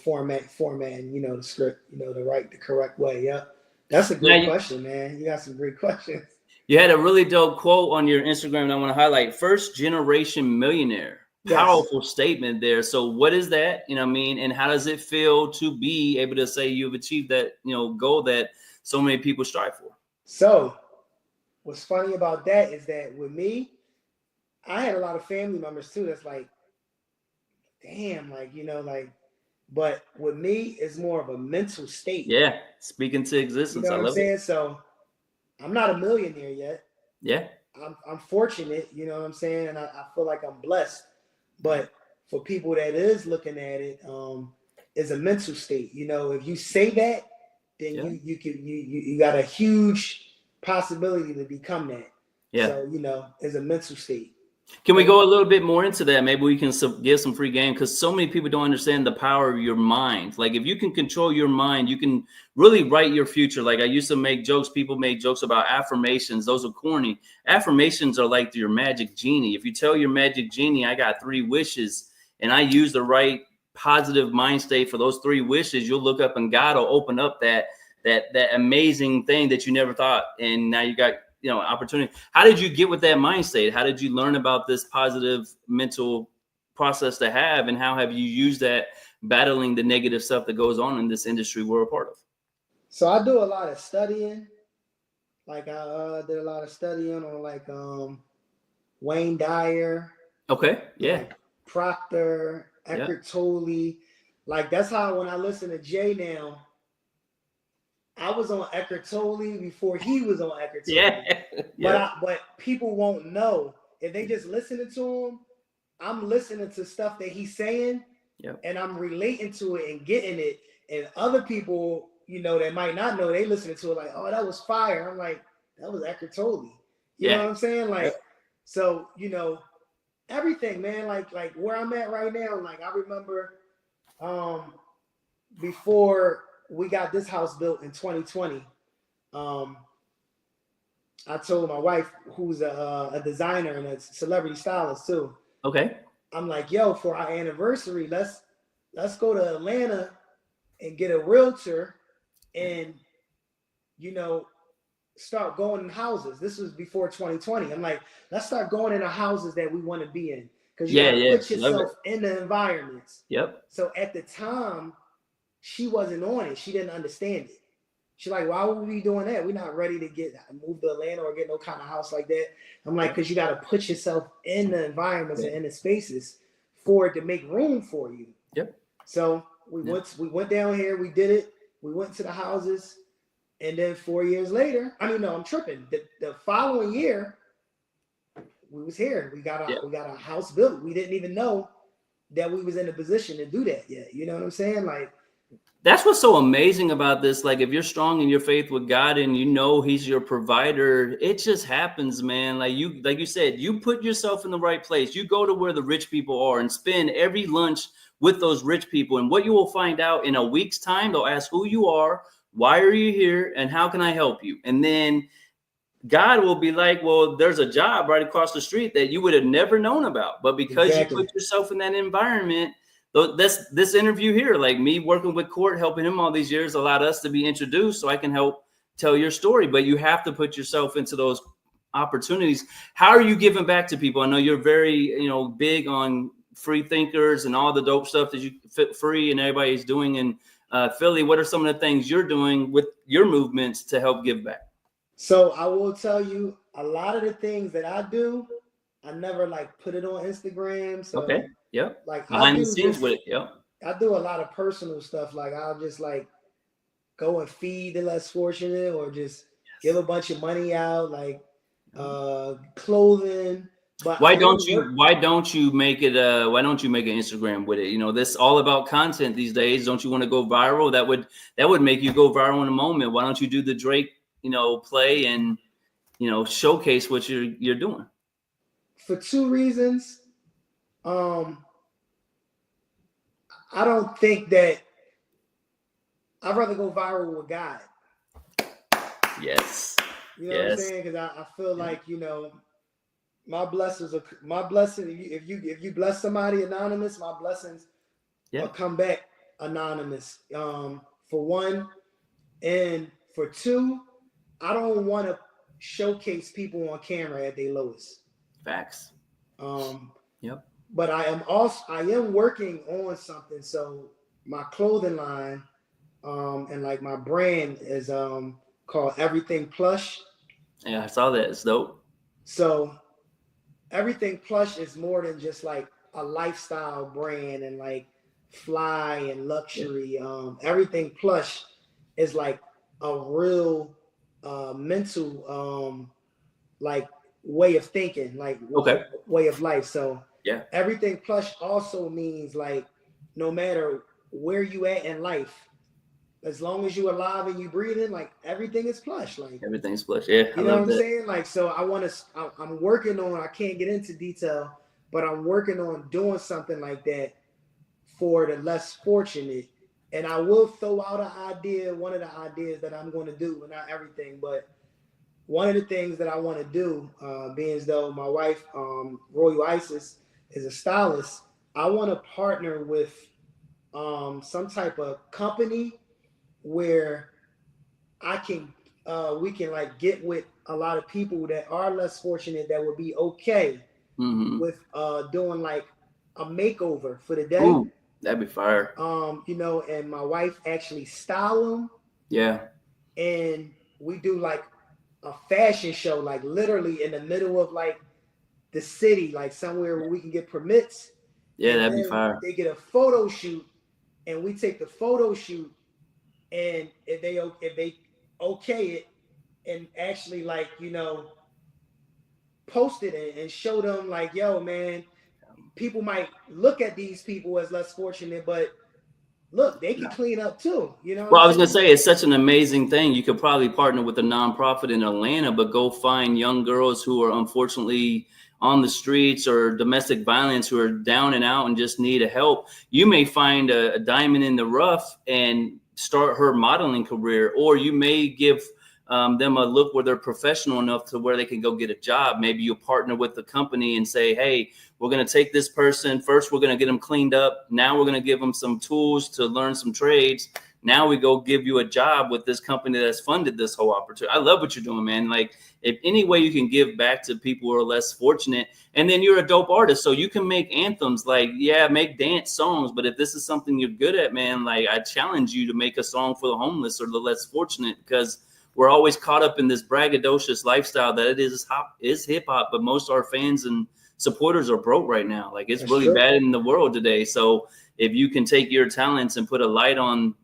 formatting, you know, the script, you know, to write the correct way. Yep. That's a great question, man. You got some great questions. You had a really dope quote on your Instagram that I want to highlight. First generation millionaire. Powerful statement there. So what is that? You know what I mean? And how does it feel to be able to say you've achieved that, you know, goal that so many people strive for? So what's funny about that is that with me, I had a lot of family members too that's like, damn, like, you know, like, but with me, it's more of a mental state. Yeah, speaking to existence. You know what I'm saying? So I'm not a millionaire yet. Yeah. I'm fortunate, you know what I'm saying? And I feel like I'm blessed. But for people that is looking at it, is a mental state. You know, if you say that, then you got a huge possibility to become that. Yeah. So, you know, it's a mental state. Can we go a little bit more into that? Maybe we can give some free game, because so many people don't understand the power of your mind. Like if you can control your mind, you can really write your future. Like I used to make jokes. People make jokes about affirmations. Those are corny. Affirmations are like your magic genie. If you tell your magic genie, I got 3 wishes, and I use the right positive mind state for those 3 wishes, you'll look up and God will open up that amazing thing that you never thought. And now you got, you know, opportunity. How did you get with that mind state? How did you learn about this positive mental process to have, and how have you used that battling the negative stuff that goes on in this industry we're a part of. So I do a lot of studying. Like I did a lot of studying on like Wayne Dyer. Okay. Yeah. Like Proctor, Eckhart Tolle. Like that's how when I listen to Jay now, I was on Eckhart Tolle before he was on Eckhart Tolle. Yeah. But people won't know if they just listening to him. I'm listening to stuff that he's saying, and I'm relating to it and getting it. And other people, you know, that might not know, they listening to it like, oh, that was fire. I'm like, that was Eckhart Tolle. You know what I'm saying? Like, so you know, everything, man. Like where I'm at right now. Like I remember, before we got this house built in 2020, I told my wife, who's a designer and a celebrity stylist too. Okay. I'm like, yo, for our anniversary, let's go to Atlanta and get a realtor and, you know, start going in houses. This was before 2020. I'm like, let's start going into houses that we want to be in. Because you gotta put yourself in the environments. So at the time, she wasn't on it. She didn't understand it. She's like, why would we be doing that? We're not ready to move to Atlanta or get no kind of house like that. I'm like, because you got to put yourself in the environments and in the spaces for it to make room for you. So we went down here, we did it, we went to the houses, and then 4 years later, I'm tripping. The following year, we was here. We got a house built. We didn't even know that we was in a position to do that yet. You know what I'm saying? Like, that's what's so amazing about this. Like, if you're strong in your faith with God and you know He's your provider, it just happens, man. Like you said, you put yourself in the right place. You go to where the rich people are and spend every lunch with those rich people. And what you will find out in a week's time, they'll ask who you are, why are you here, and how can I help you? And then God will be like, well, there's a job right across the street that you would have never known about. But because you put yourself in that environment, this interview here, like me working with Court, helping him all these years, allowed us to be introduced so I can help tell your story. But you have to put yourself into those opportunities. How are you giving back to people? I know you're very, big on free thinkers and all the dope stuff that you fit free and everybody's doing in Philly. What are some of the things you're doing with your movements to help give back? So I will tell you, a lot of the things that I do, I never put it on Instagram. So like behind the scenes with it. I do a lot of personal stuff. Like I'll just go and feed the less fortunate, or just give a bunch of money out, clothing. But why don't you make it why don't you make an Instagram with it? This all about content these days. Don't you want to go viral? That would make you go viral in a moment. Why don't you do the Drake play and showcase what you're doing? For two reasons. I don't think that I'd rather go viral with God. Yes. You know what I'm saying? Because I feel like, my blessings if you bless somebody anonymous, my blessings will come back anonymous. For one, and for two, I don't want to showcase people on camera at their lowest. Facts. But I am working on something. So my clothing line, and my brand is called Everything Plush. Yeah, I saw that. It's dope. So Everything Plush is more than just a lifestyle brand and fly and luxury. Everything Plush is a real mental way of thinking, way of life. So Everything Plush also means no matter where you at in life, as long as you alive and you breathing, everything is plush. Everything's plush. Yeah. You know what I'm saying? So I'm working on, I can't get into detail, but I'm working on doing something like that for the less fortunate. And I will throw out an idea, one of the ideas that I'm going to do, but not everything, but one of the things that I want to do, being as though my wife, Royal Isis, is a stylist, I want to partner with some type of company where we can get with a lot of people that are less fortunate that would be okay with doing a makeover for the day. Ooh, That'd be fire. You know, and my wife actually style them. Yeah. And we do like a fashion show, like literally in the middle of like the city, like somewhere where we can get permits. Yeah, And that'd be then fire. they get a photo shoot, and we take the photo shoot, and if they okay it, and actually like, you know, post it and show them like, yo, man, people might look at these people as less fortunate, but look, they can clean up too. You know what Well, I'm I was gonna saying? say it's such an amazing thing. You could probably partner with a nonprofit in Atlanta, but go find young girls who are unfortunately on the streets or domestic violence who are down and out and just need a help. You may find a diamond in the rough and start her modeling career, or you may give them a look where they're professional enough to where they can go get a job. Maybe you partner with the company and say, hey, we're going to take this person first. We're going to get them cleaned up. Now we're going to give them some tools to learn some trades. Now we go give you a job with this company that's funded this whole opportunity. I love what you're doing, man. Like, if any way you can give back to people who are less fortunate, and then you're a dope artist, so you can make anthems. Like, yeah, make dance songs, but if this is something you're good at, man, like, I challenge you to make a song for the homeless or the less fortunate, because we're always caught up in this braggadocious lifestyle that it is hip hop, but most of our fans and supporters are broke right now. Like, it's really bad in the world today. So if you can take your talents and put a light on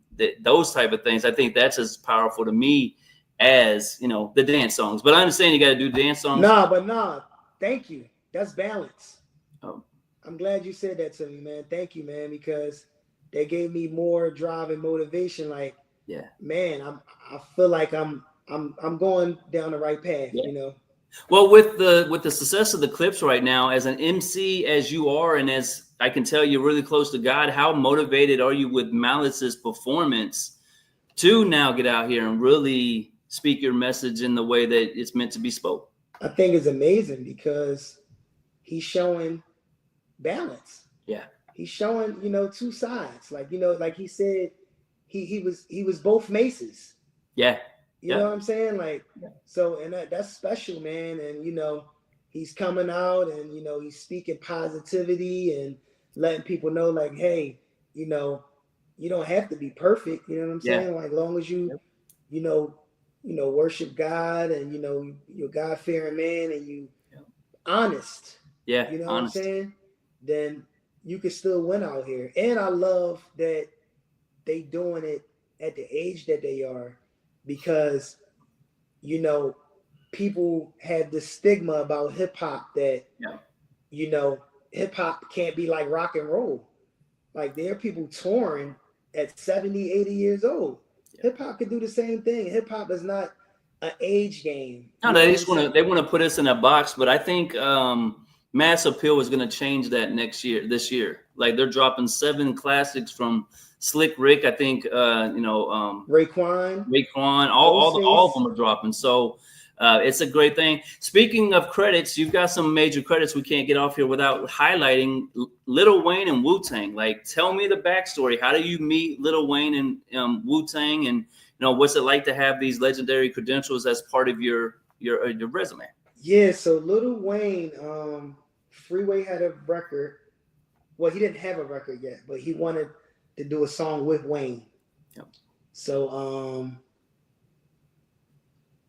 those type of things, I think that's as powerful to me as, you know, the dance songs. But I understand you got to do dance songs. Nah. Thank you. That's balance. Oh. I'm glad you said that to me, man. Thank you, man, because they gave me more drive and motivation. Like, yeah, man, I feel like I'm going down the right path, yeah. You know. Well, with the success of the clips right now, as an MC as you are, and as I can tell you're really close to God, how motivated are you with Malice's performance to now get out here and really speak your message in the way that it's meant to be spoke? I think it's amazing because he's showing balance. Yeah. He's showing, you know, two sides. Like, you know, like he said, he was both Maces. Yeah. You know what I'm saying? Like, so, and that's special, man. And, you know, he's coming out and, you know, he's speaking positivity and letting people know, like, hey, you know, you don't have to be perfect. You know what I'm saying? Like, as long as you, you know, worship God and, you know, you're God-fearing man and you honest. Yeah. You know honest. what I'm saying? Then you can still win out here. And I love that they doing it at the age that they are, because, you know, people have this stigma about hip hop that, you know, hip hop can't be like rock and roll. Like, there are people touring at 70, 80 years old. Hip hop can do the same thing. Hip hop is not an age game. No, they just want to put us in a box, but I think Mass Appeal is going to change that this year. Like, they're dropping 7 classics from Slick Rick. I think Raekwon, all of them are dropping. So it's a great thing. Speaking of credits, you've got some major credits we can't get off here without highlighting Lil Wayne and Wu-Tang. Like, tell me the backstory. How do you meet Lil Wayne and Wu-Tang, and what's it like to have these legendary credentials as part of your resume? Yeah, so Lil Wayne, Freeway had a record. Well, he didn't have a record yet, but he wanted to do a song with Wayne. Yep. So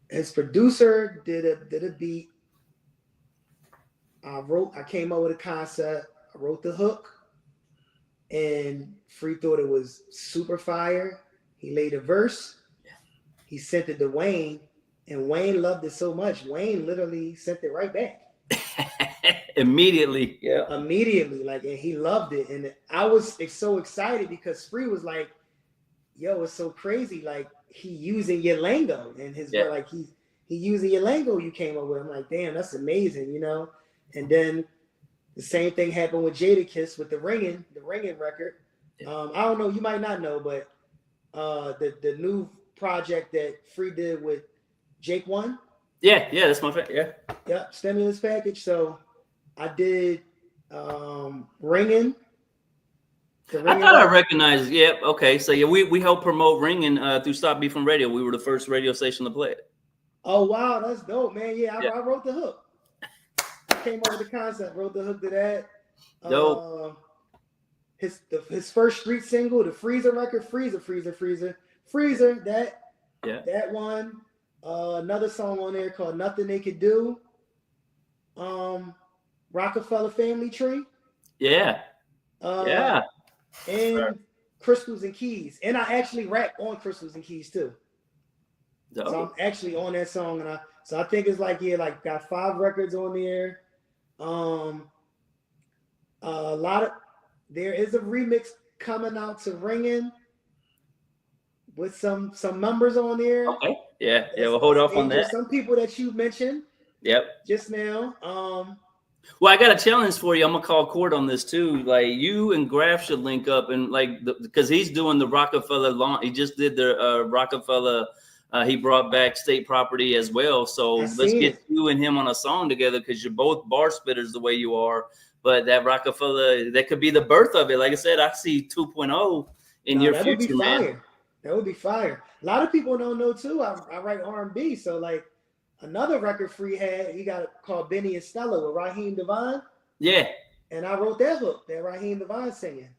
his producer did a beat. I came up with a concept. I wrote the hook, and Free thought it was super fire. He laid a verse. He sent it to Wayne, and Wayne loved it so much. Wayne literally sent it right back. Immediately. Like, and he loved it. And I was so excited because Free was like, yo, it's so crazy. Like, he using your lingo and his like he using your lingo you came up with. I'm like, damn, that's amazing, you know? And then the same thing happened with Jadakiss with the ringing record. I don't know, you might not know, but the new project that Free did with Jake One. Yeah, that's my favorite. Yeah, stimulus package. So I did ringing. I thought I recognized. Yeah, okay. So yeah, we helped promote ringing through Stop Beefing Radio. We were the first radio station to play it. Oh wow, that's dope, man. Yeah, I wrote the hook. I came up with the concept, wrote the hook to that. Dope. his first street single, the Freezer record, Freezer. That one. Another song on there called Nothing They Could Do. Rockefeller Family Tree. Yeah. Yeah. And Crystals and Keys. And I actually rap on Crystals and Keys too. Dope. So I'm actually on that song, and I think it's like got 5 records on there. There is a remix coming out to Ringin' with some numbers on there. Okay. Yeah. We'll hold off on that. Some people that you mentioned. Yep. Just now. Well, I got a challenge for you. I'm gonna call court on this too. Like you and Graf should link up and because he's doing the Rockefeller launch. He just did the Rockefeller. He brought back State Property as well. So let's get you and him on a song together because you're both bar spitters the way you are. But that Rockefeller, that could be the birth of it. Like I said, I see 2.0 in your future, man. That would be fire. A lot of people don't know too. I write R&B, so like another record Free had, he got called Benny and Stella with Raheem Devine. Yeah. And I wrote that hook that Raheem Devine singing.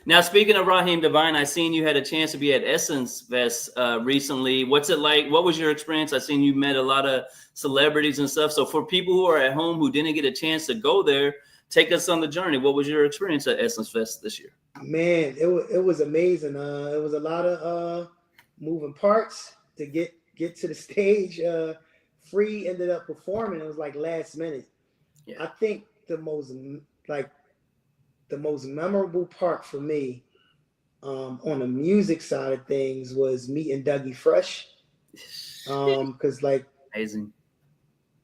Now, speaking of Raheem Devine, I seen you had a chance to be at Essence Fest recently. What's it like? What was your experience? I seen you met a lot of celebrities and stuff. So for people who are at home who didn't get a chance to go there, take us on the journey. What was your experience at Essence Fest this year? Man, it was amazing. It was a lot of moving parts to get to the stage. Free ended up performing. It was like last minute. Yeah. I think the most memorable part for me on the music side of things was meeting Dougie Fresh. Because like amazing,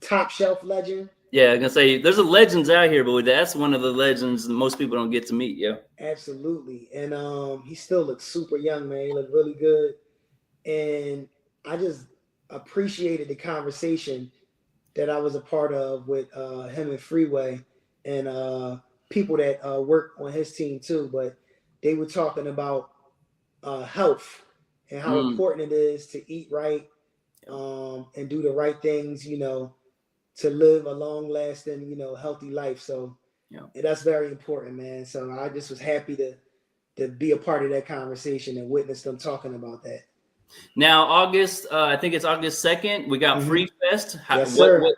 top shelf legend. Yeah, I'm gonna say there's a legends out here, but that's one of the legends that most people don't get to meet. Yeah, absolutely. And he still looks super young, man. He looked really good, and I just appreciated the conversation that I was a part of with him and Freeway and people that work on his team too. But they were talking about health and how important it is to eat right and do the right things, to live a long-lasting, healthy life. So and that's very important, man. So I just was happy to be a part of that conversation and witness them talking about that. Now, August, I think it's August 2nd, we got Free Fest. Yes, sir.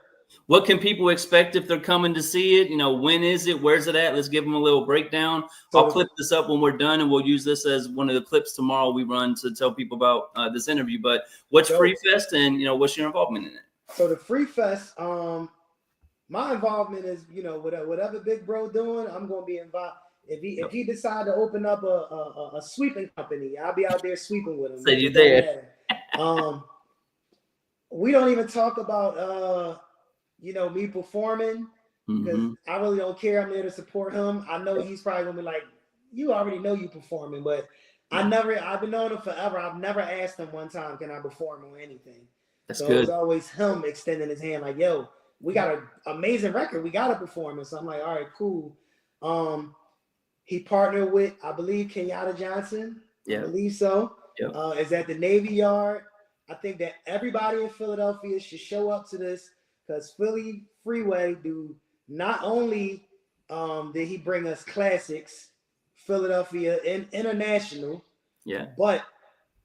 What can people expect if they're coming to see it? When is it? Where's it at? Let's give them a little breakdown. I'll clip this up when we're done, and we'll use this as one of the clips tomorrow we run to tell people about this interview. But what's Free Fest, and what's your involvement in it? So the Free Fest, my involvement is, whatever Big Bro doing, I'm gonna be involved. If he decide to open up a sweeping company, I'll be out there sweeping with him. So you there? We don't even talk about me performing because I really don't care. I'm there to support him. I know he's probably gonna be like, you already know you performing, but I've been knowing him forever. I've never asked him one time, can I perform on anything? That's so good. It was always him extending his hand like, yo, we got an amazing record. We got to perform it. So I'm like, all right, cool. He partnered with, I believe, Kenyatta Johnson. Yeah. I believe so. Yep. Is at the Navy Yard. I think that everybody in Philadelphia should show up to this because Philly Freeway do not only did he bring us classics, Philadelphia and international, but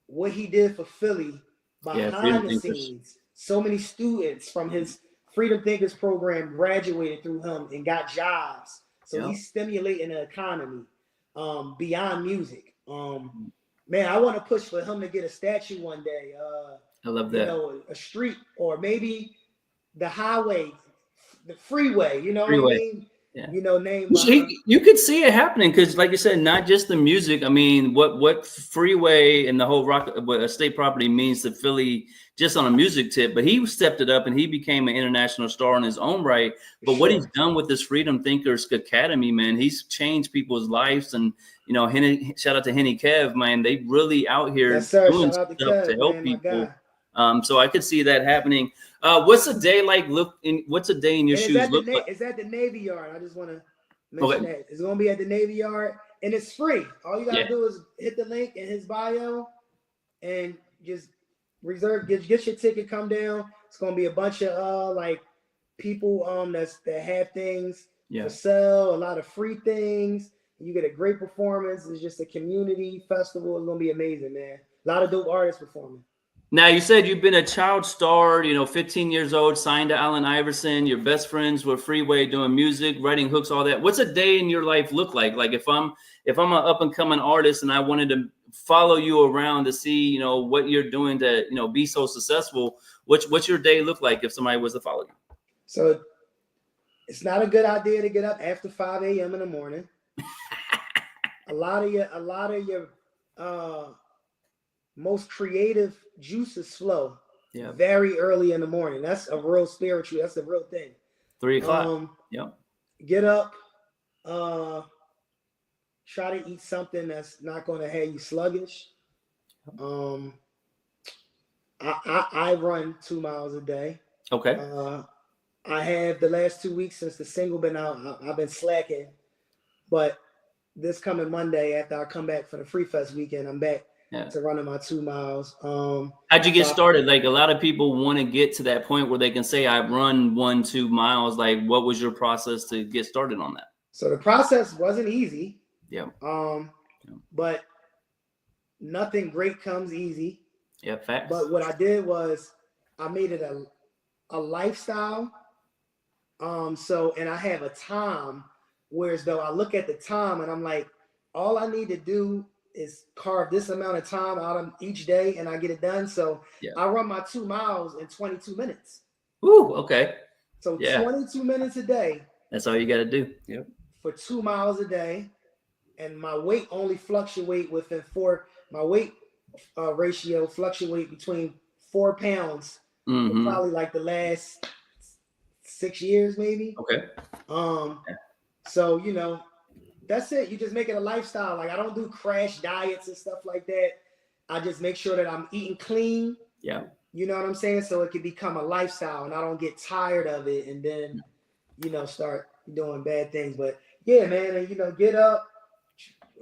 what he did for Philly behind the scenes. So many students from his Freedom Thinkers program graduated through him and got jobs. So he's stimulating the economy beyond music. Man, I want to push for him to get a statue one day. I love that. A street or maybe the highway, the freeway. What I mean? Yeah. Name. You could see it happening because, like you said, not just the music. I mean, what Freeway and the whole State Property means to Philly, just on a music tip. But he stepped it up and he became an international star in his own right. But what he's done with this Freedom Thinkers Academy, man, he's changed people's lives. And shout out to Henny Kev, man. They really out here doing stuff to help people. So I could see that happening. What's a day like? What's a day in your shoes look like? It's at the Navy Yard. I just want to mention that it's going to be at the Navy Yard, and it's free. All you got to do is hit the link in his bio, and just reserve. Get your ticket. Come down. It's going to be a bunch of people that have things for sale. A lot of free things. You get a great performance. It's just a community festival. It's gonna be amazing, man. A lot of dope artists performing. Now, you said you've been a child star, 15 years old, signed to Allen Iverson. Your best friends were Freeway, doing music, writing hooks, all that. What's a day in your life look like? Like if I'm an up and coming artist and I wanted to follow you around to see, what you're doing to, be so successful, what's your day look like if somebody was to follow you? So it's not a good idea to get up after 5 a.m. in the morning. a lot of your most creative juices flow very early in the morning. That's a real spiritual. That's a real thing. 3 o'clock. Get up. Try to eat something that's not going to have you sluggish. I run 2 miles a day. Okay. I have the last 2 weeks since the single been out. I've been slacking, but this coming Monday after I come back for the Free Fest weekend, I'm back to running my 2 miles. How'd you get started? Like a lot of people want to get to that point where they can say, I've run 1-2 miles. Like, what was your process to get started on that? So the process wasn't easy. Yeah. But nothing great comes easy. Yeah, facts. But what I did was I made it a lifestyle. And I have a time, whereas though I look at the time and I'm like, all I need to do is carve this amount of time out of each day and I get it done. So I run my 2 miles in 22 minutes. Ooh, okay. So 22 minutes a day. That's all you got to do. Yep. For 2 miles a day. And my weight only fluctuate within my weight ratio fluctuate between 4 pounds for probably like the last 6 years, maybe. Okay. So, that's it. You just make it a lifestyle. Like I don't do crash diets and stuff like that. I just make sure that I'm eating clean. Yeah. You know what I'm saying? So it can become a lifestyle and I don't get tired of it and then, start doing bad things. But yeah, man, and get up,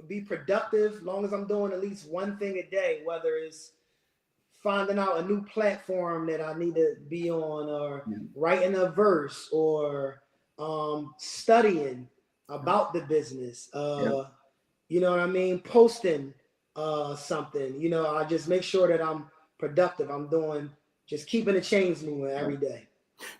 be productive, as long as I'm doing at least one thing a day, whether it's finding out a new platform that I need to be on or writing a verse or studying about the business, you know what I mean? Posting something, I just make sure that I'm productive. I'm just keeping the chains moving every day.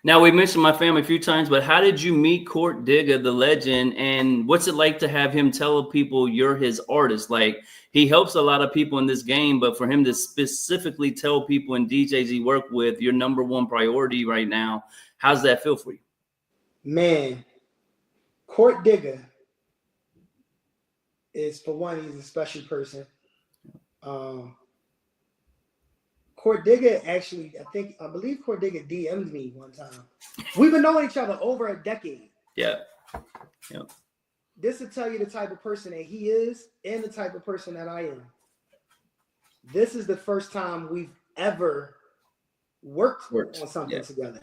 Now, we mentioned my family a few times, but how did you meet Court Digga, the legend, and what's it like to have him tell people you're his artist? Like, he helps a lot of people in this game, but for him to specifically tell people and DJs he work with, your number one priority right now, how's that feel for you? Man, Court Digga is, for one, he's a special person. Court Digga actually, I believe Court Digga DM'd me one time. We've been knowing each other over a decade. Yeah. This will tell you the type of person that he is and the type of person that I am. This is the first time we've ever worked on something together.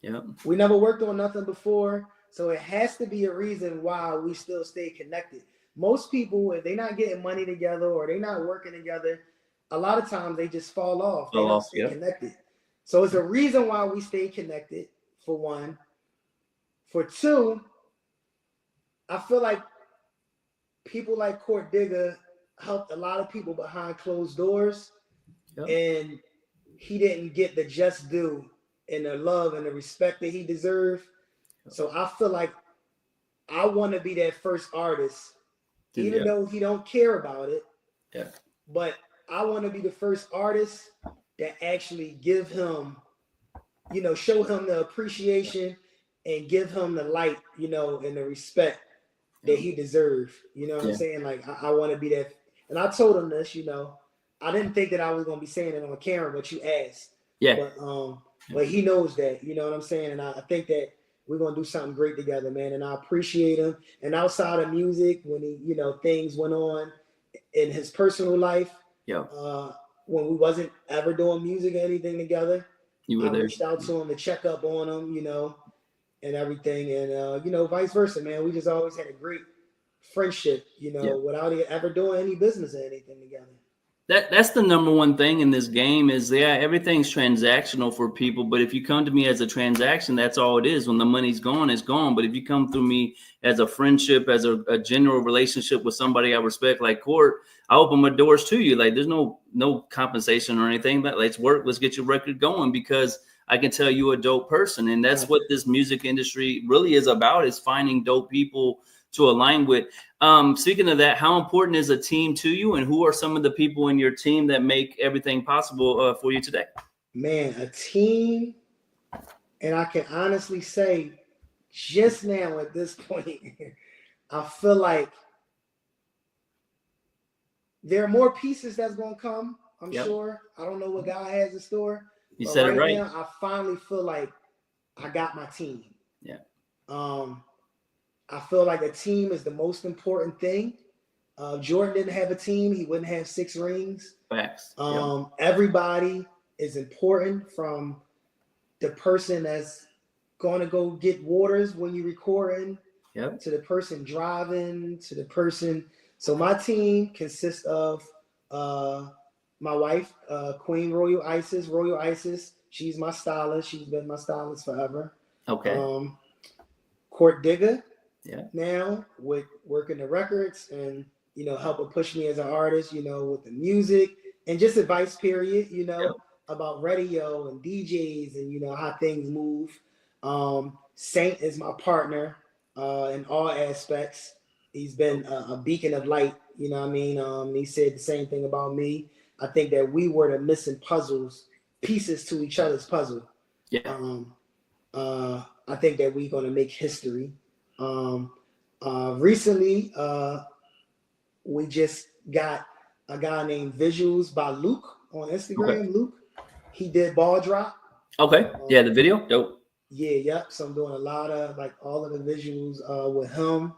Yeah. We never worked on nothing before, so it has to be a reason why we still stay connected. Most people, if they're not getting money together or they're not working together, a lot of times they just fall off. They don't stay connected. So it's a reason why we stay connected, for one. For two, I feel like people like Court Digga helped a lot of people behind closed doors. And he didn't get the just due and the love and the respect that he deserved. So I feel like I want to be that first artist, even though he don't care about it. Yeah. But I want to be the first artist that actually give him, show him the appreciation and give him the light, and the respect that he deserves. You know what I'm saying? Like, I want to be that. And I told him this, I didn't think that I was going to be saying it on camera, but you asked. Yeah. But he knows that, you know what I'm saying? And I think that we're going to do something great together, man. And I appreciate him. And outside of music, when he, things went on in his personal life, when we wasn't ever doing music or anything together, I reached out to him to check up on him, and everything. And, vice versa, man. We just always had a great friendship, without ever doing any business or anything together. That's the number one thing in this game is, yeah, everything's transactional for people. But if you come to me as a transaction, that's all it is. When the money's gone, it's gone. But if you come through me as a friendship, as a general relationship with somebody I respect, like Court, I open my doors to you. Like there's no compensation or anything. But let's work. Let's get your record going, because I can tell you a dope person, and that's what this music industry really is about: is finding dope people to align with. Speaking of that, how important is a team to you, and who are some of the people in your team that make everything possible for you today? Man, a team, and I can honestly say, just now at this point, I feel like there are more pieces that's gonna come. I'm sure. I don't know what God has in store. You but said it right. Now, I finally feel like I got my team. Yeah. I feel like a team is the most important thing. Jordan didn't have a team; he wouldn't have 6 rings. Facts. Everybody is important, from the person that's going to go get waters when you're recording, to the person driving, to the person. So my team consists of my wife, Queen Royal Isis. Royal Isis, she's my stylist. She's been my stylist forever. Okay. Court Digga. Now with working the records and helping push me as an artist, with the music and just advice, period, about radio and DJs and how things move. Saint is my partner in all aspects. He's been a beacon of light, you know what I mean? He said the same thing about me. I think that we were the missing pieces to each other's puzzle. I think that we're going to make history. Recently, we just got a guy named Visuals by Luke on Instagram. Luke, he did Ball Drop. The video, dope. So I'm doing a lot of all of the visuals with him.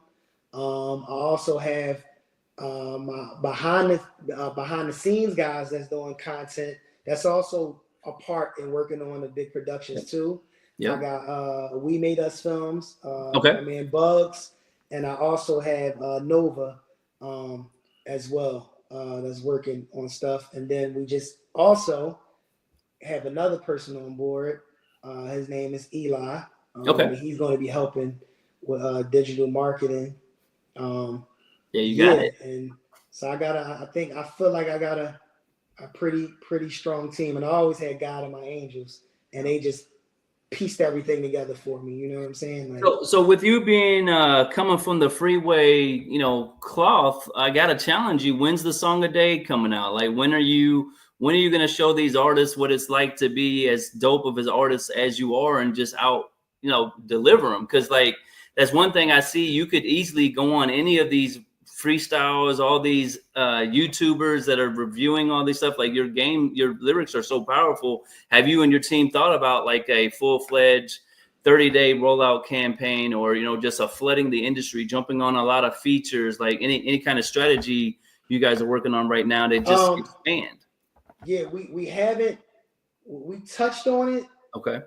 I also have my behind the scenes guys that's doing content. That's also a part in working on the big productions too. I got We Made Us Films, my man Bugs, and I also have Nova as well that's working on stuff. And then we just also have another person on board. His name is Eli. He's going to be helping with digital marketing. You got it. And so I feel like I got a pretty strong team, and I always had God and my angels, and they just pieced everything together for me. You know what I'm saying? So with you being coming from the freeway, cloth, I gotta challenge you. When's the Song a Day coming out? Like, when are you going to show these artists what it's like to be as dope of as artists as you are, and just out, deliver them? Because that's one thing I see. You could easily go on any of these freestyles, all these YouTubers that are reviewing all this stuff. Like, your lyrics are so powerful. Have you and your team thought about a full-fledged 30-day rollout campaign, or just a flooding the industry, jumping on a lot of features, like any kind of strategy you guys are working on right now to just expand? We haven't. We touched on it,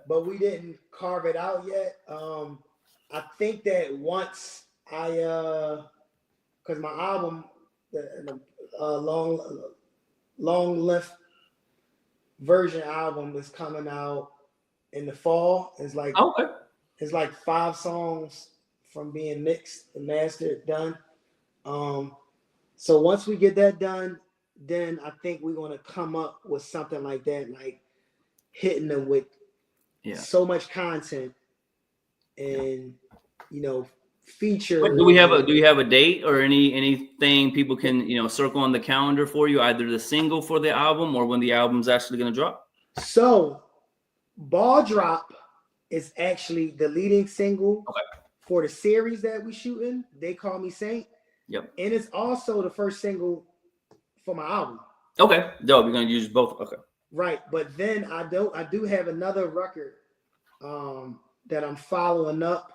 but we didn't carve it out yet. I think that once because my album, the long length version album is coming out in the fall. It's it's 5 songs from being mixed and mastered done. So once we get that done, then I think we're going to come up with something like that, hitting them with so much content and features. Do we have a date or anything people can circle on the calendar for you, either the single for the album or when the album's actually going to drop? So Ball Drop is actually the leading single for the series that we shooting. They Call Me Saint. And it's also the first single for my album. Dope. You're going to use both. Right. But then I do have another record that I'm following up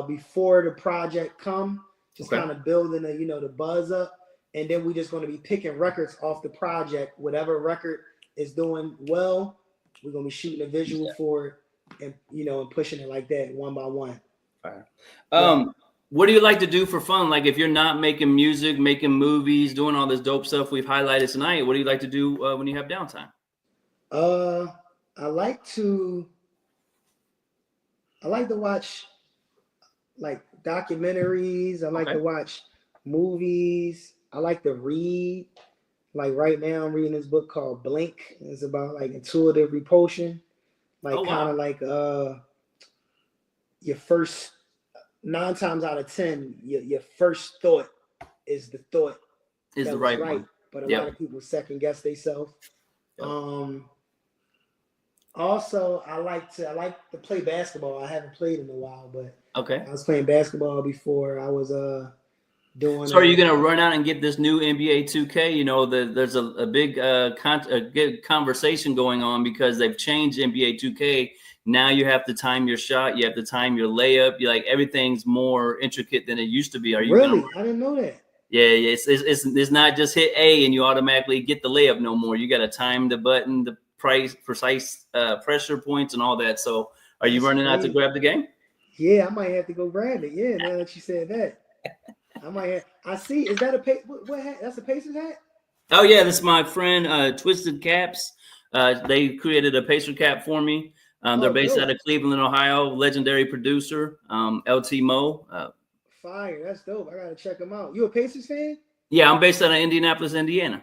before the project come, just kind of building the buzz up. And then we're just going to be picking records off the project. Whatever record is doing well, we're going to be shooting a visual for it and, and pushing it like that one by one. What do you like to do for fun? Like if you're not making music, making movies, doing all this dope stuff we've highlighted tonight, what do you like to do when you have downtime? I like to watch like documentaries. I like Okay. to watch movies. I like to read. Like right now, I'm reading this book called Blink. It's about like intuitive repulsion, Oh like kind wow. of like your first 9 times out of 10, your first thought is the thought Is that the was right right, one. but a lot Yep. of people second guess themselves. Yep. Also, I like to play basketball. I haven't played in a while, but Okay. I was playing basketball before. I was doing So are you gonna run out and get this new NBA 2K? You know, there's a big good conversation going on because they've changed NBA 2K. Now you have to time your shot, you have to time your layup. You like everything's more intricate than it used to be. Are you gonna? Really? I didn't know that. Yeah, it's not just hit A and you automatically get the layup no more. You got to time the button, the precise pressure points, and all that. So are you That's running out to crazy. grab the game? Yeah, I might have to go grab it. Yeah, now that you said that, I might have. I see. Is that a what hat? That's a Pacers hat. Oh yeah, this is my friend Twisted Caps. They created a Pacer cap for me. They're Oh, based out dope. of Cleveland, Ohio. Legendary producer LT Mo. Fire. That's dope. I gotta check them out. You a Pacers fan? Yeah, I'm based out of Indianapolis, Indiana.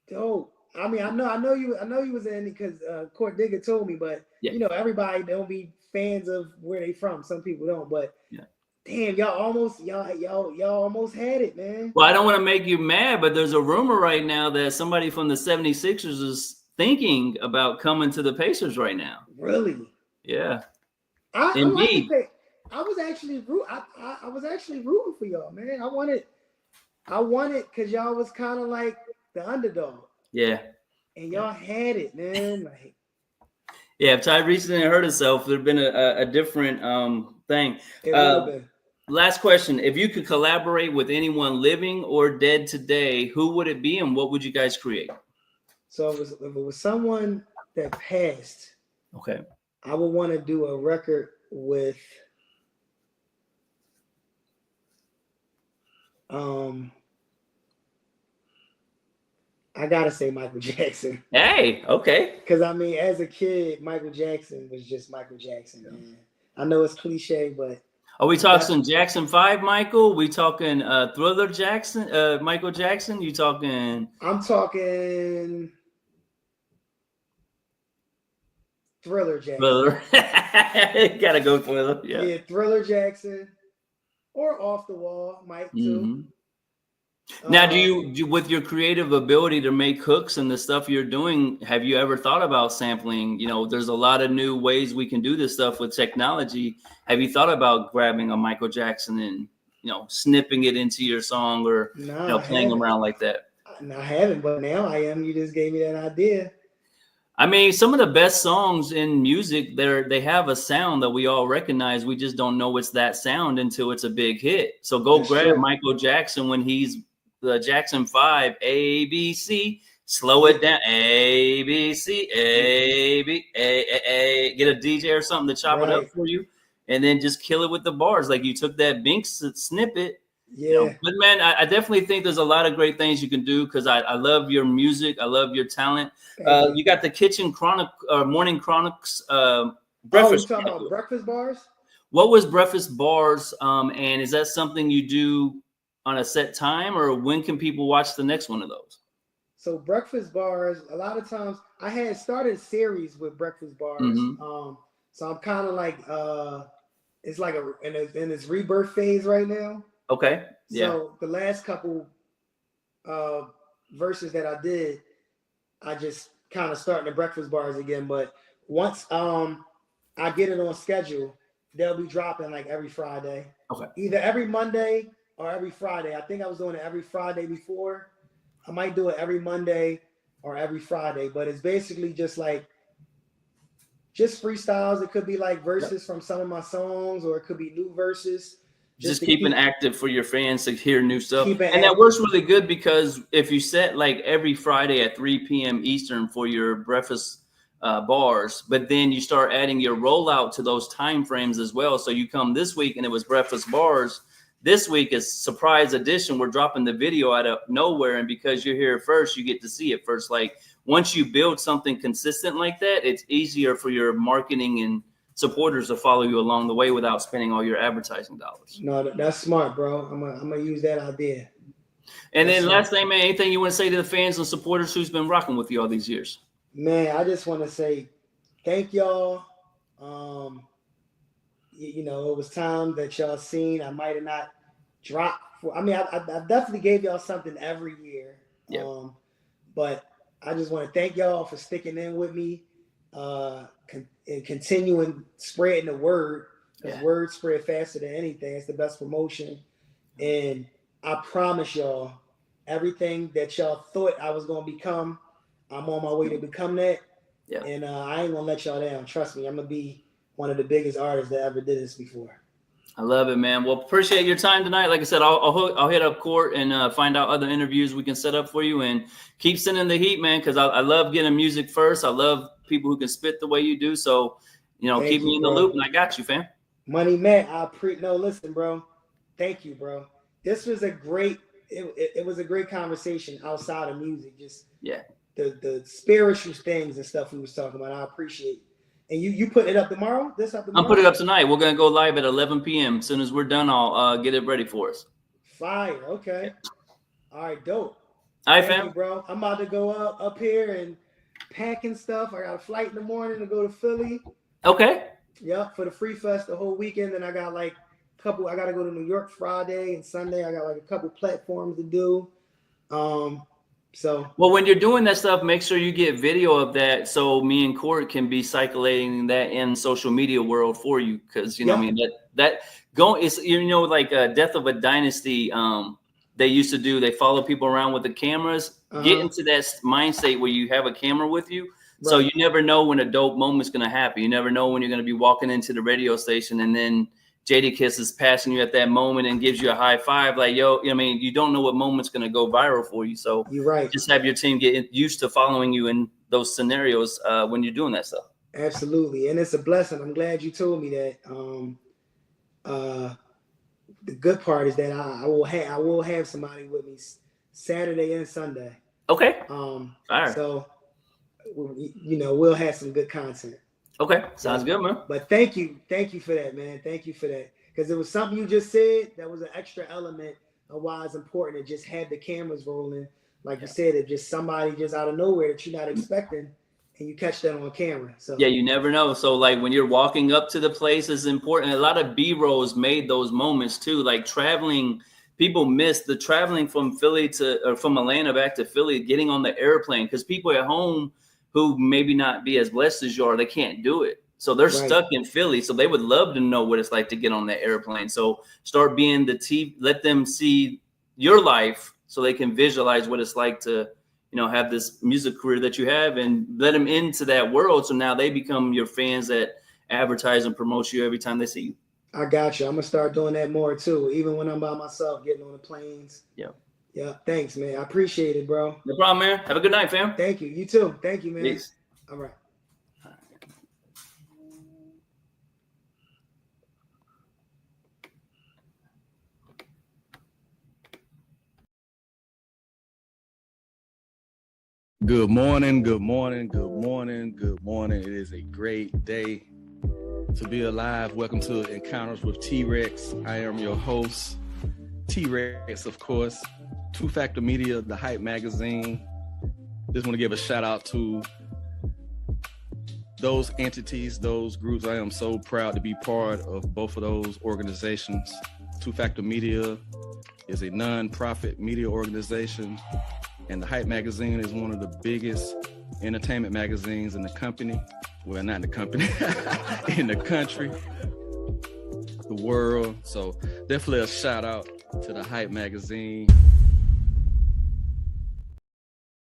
Dope. I mean, I know you was in because Court Digga told me, but Yeah, everybody don't be fans of where they from. Some people don't, but yeah. damn, y'all almost had it, man. Well, I don't want to make you mad, but there's a rumor right now that somebody from the 76ers is thinking about coming to the Pacers right now. Really? Yeah. I like the Indeed. pay. I was actually I was actually rooting for y'all, man. I wanted because y'all was kind of like the underdog, Yeah. and y'all had it, man. Like Yeah. If Tyrese didn't hurt himself, there'd been a different thing. it would have been. Last question. If you could collaborate with anyone living or dead today, who would it be and what would you guys create? So if it was someone that passed, Okay. I would want to do a record with I gotta say Michael Jackson. Hey, okay. Because I mean, as a kid, Michael Jackson was just Michael Jackson, man. I know it's cliche, but Are we talking Jackson 5, Michael? We talking Thriller Jackson, Michael Jackson? You talking? I'm talking Thriller Jackson. Thriller. Gotta go Thriller. Yeah. Yeah, Thriller Jackson. Or Off the Wall, Mike too. Now, do you, with your creative ability to make hooks and the stuff you're doing, have you ever thought about sampling? You know, there's a lot of new ways we can do this stuff with technology. Have you thought about grabbing a Michael Jackson and, you know, snipping it into your song or, playing around like that? No, I haven't, but now I am. You just gave me that idea. I mean, some of the best songs in music, they have a sound that we all recognize. We just don't know it's that sound until it's a big hit. So go grab Michael Jackson when he's the Jackson 5, A, B, C, slow it down, A, B, C, A, B, A. Get a DJ or something to chop it up for you, and then just kill it with the bars. Like you took that Binks snippet. Yeah. But man, I definitely think there's a lot of great things you can do because I love your music. I love your talent. You got the Kitchen Morning Chronics breakfast. You talking about breakfast bars? What was breakfast bars? And is that something you do on a set time, or when can people watch the next one of those? So breakfast bars, a lot of times I had started a series with breakfast bars. So I'm kind of like it's like in its rebirth phase right now. Okay. Yeah. So the last couple verses that I did, I just kind of starting the breakfast bars again. But once I get it on schedule, they'll be dropping like every Friday. Okay. Either every Monday or every Friday. I think I was doing it every Friday before. I might do it every Monday or every Friday, but it's basically just freestyles. It could be like verses from some of my songs, or it could be new verses. Just keeping active for your fans to hear new stuff. And active. that works really good because if you set like every Friday at 3 p.m. Eastern for your breakfast bars, but then you start adding your rollout to those time frames as well. So you come this week and it was breakfast bars. this week is surprise edition. We're dropping the video out of nowhere. And because you're here first, you get to see it first. Like once you build something consistent like that, it's easier for your marketing and supporters to follow you along the way without spending all your advertising dollars. No, that's smart, bro. I'm gonna use that idea. And then last thing, man, anything you want to say to the fans and supporters who's been rocking with you all these years? Man, I just want to say thank y'all. You know, it was time that y'all seen. I might have not dropped. I definitely gave y'all something every year. Yeah. But I just want to thank y'all for sticking in with me and continuing spreading the word, because words spread faster than anything. It's the best promotion. And I promise y'all, everything that y'all thought I was going to become, I'm on my way to become that. Yeah. And I ain't going to let y'all down. Trust me, I'm going to be one of the biggest artists that ever did this before. I love it, man. Well, appreciate your time tonight. Like I said, I'll hit up Court and find out other interviews we can set up for you, and keep sending the heat, man, because I love getting music first. I love people who can spit the way you do. So, you know, keep me in the loop, and I got you, fam. Money Matt, listen, bro. Thank you, bro. This was a great, it was a great conversation outside of music. Just the spiritual things and stuff we was talking about. I appreciate it. And you put it up tomorrow? I'm putting it up tonight. We're going to go live at 11 p.m. As soon as we're done, I'll get it ready for us. Fire. Okay. All right, dope. All right, Thank fam. you, bro. I'm about to go up here and packing stuff. I got a flight in the morning to go to Philly. Okay. Yep, for the Free Fest the whole weekend. And I got like a couple. I got to go to New York Friday and Sunday. I got like a couple platforms to do. So, well, when you're doing that stuff, make sure you get video of that so me and Court can be circulating that in social media world for you, because you know, I mean that is, you know, like Death of a Dynasty. They used to do. They follow people around with the cameras. Get into that mind state where you have a camera with you, so you never know when a dope moment's gonna happen. You never know when you're gonna be walking into the radio station and then Jadakiss is passing you at that moment and gives you a high five, like, yo, I mean, you don't know what moment's going to go viral for you. So you're right. Just have your team get used to following you in those scenarios when you're doing that stuff. Absolutely. And it's a blessing. I'm glad you told me that. The good part is that I will have somebody with me Saturday and Sunday. Okay. All right. So, you know, we'll have some good content. Okay, sounds good, man. But thank you for that, man. Thank you for that, because it was something you just said that was an extra element of why it's important to just have the cameras rolling, like you said. If just somebody just out of nowhere that you're not expecting, and you catch that on camera. So yeah, you never know. So like when you're walking up to the place is important. A lot of B-rolls made those moments too. Like traveling, people miss the traveling from from Atlanta back to Philly, getting on the airplane, because people at home who maybe not be as blessed as you are, they can't do it. So they're stuck in Philly. So they would love to know what it's like to get on that airplane. So start being the TV, let them see your life so they can visualize what it's like to, you know, have this music career that you have, and let them into that world. So now they become your fans that advertise and promote you every time they see you. I got you. I'm going to start doing that more too. Even when I'm by myself, getting on the planes. Yeah. Yeah, thanks, man. I appreciate it, bro. No problem, man. Have a good night, fam. Thank you. You too. Thank you, man. Peace. All right. Good morning, good morning, good morning, good morning. It is a great day to be alive. Welcome to Encounters with T-Rex. I am your host, T-Rex, of course. Two Factor Media, the Hype Magazine. Just want to give a shout out to those entities, those groups. I am so proud to be part of both of those organizations. Two Factor Media is a non-profit media organization, and the Hype Magazine is one of the biggest entertainment magazines in the company. Well, not in the company, in the country, the world. So definitely a shout out to the Hype Magazine.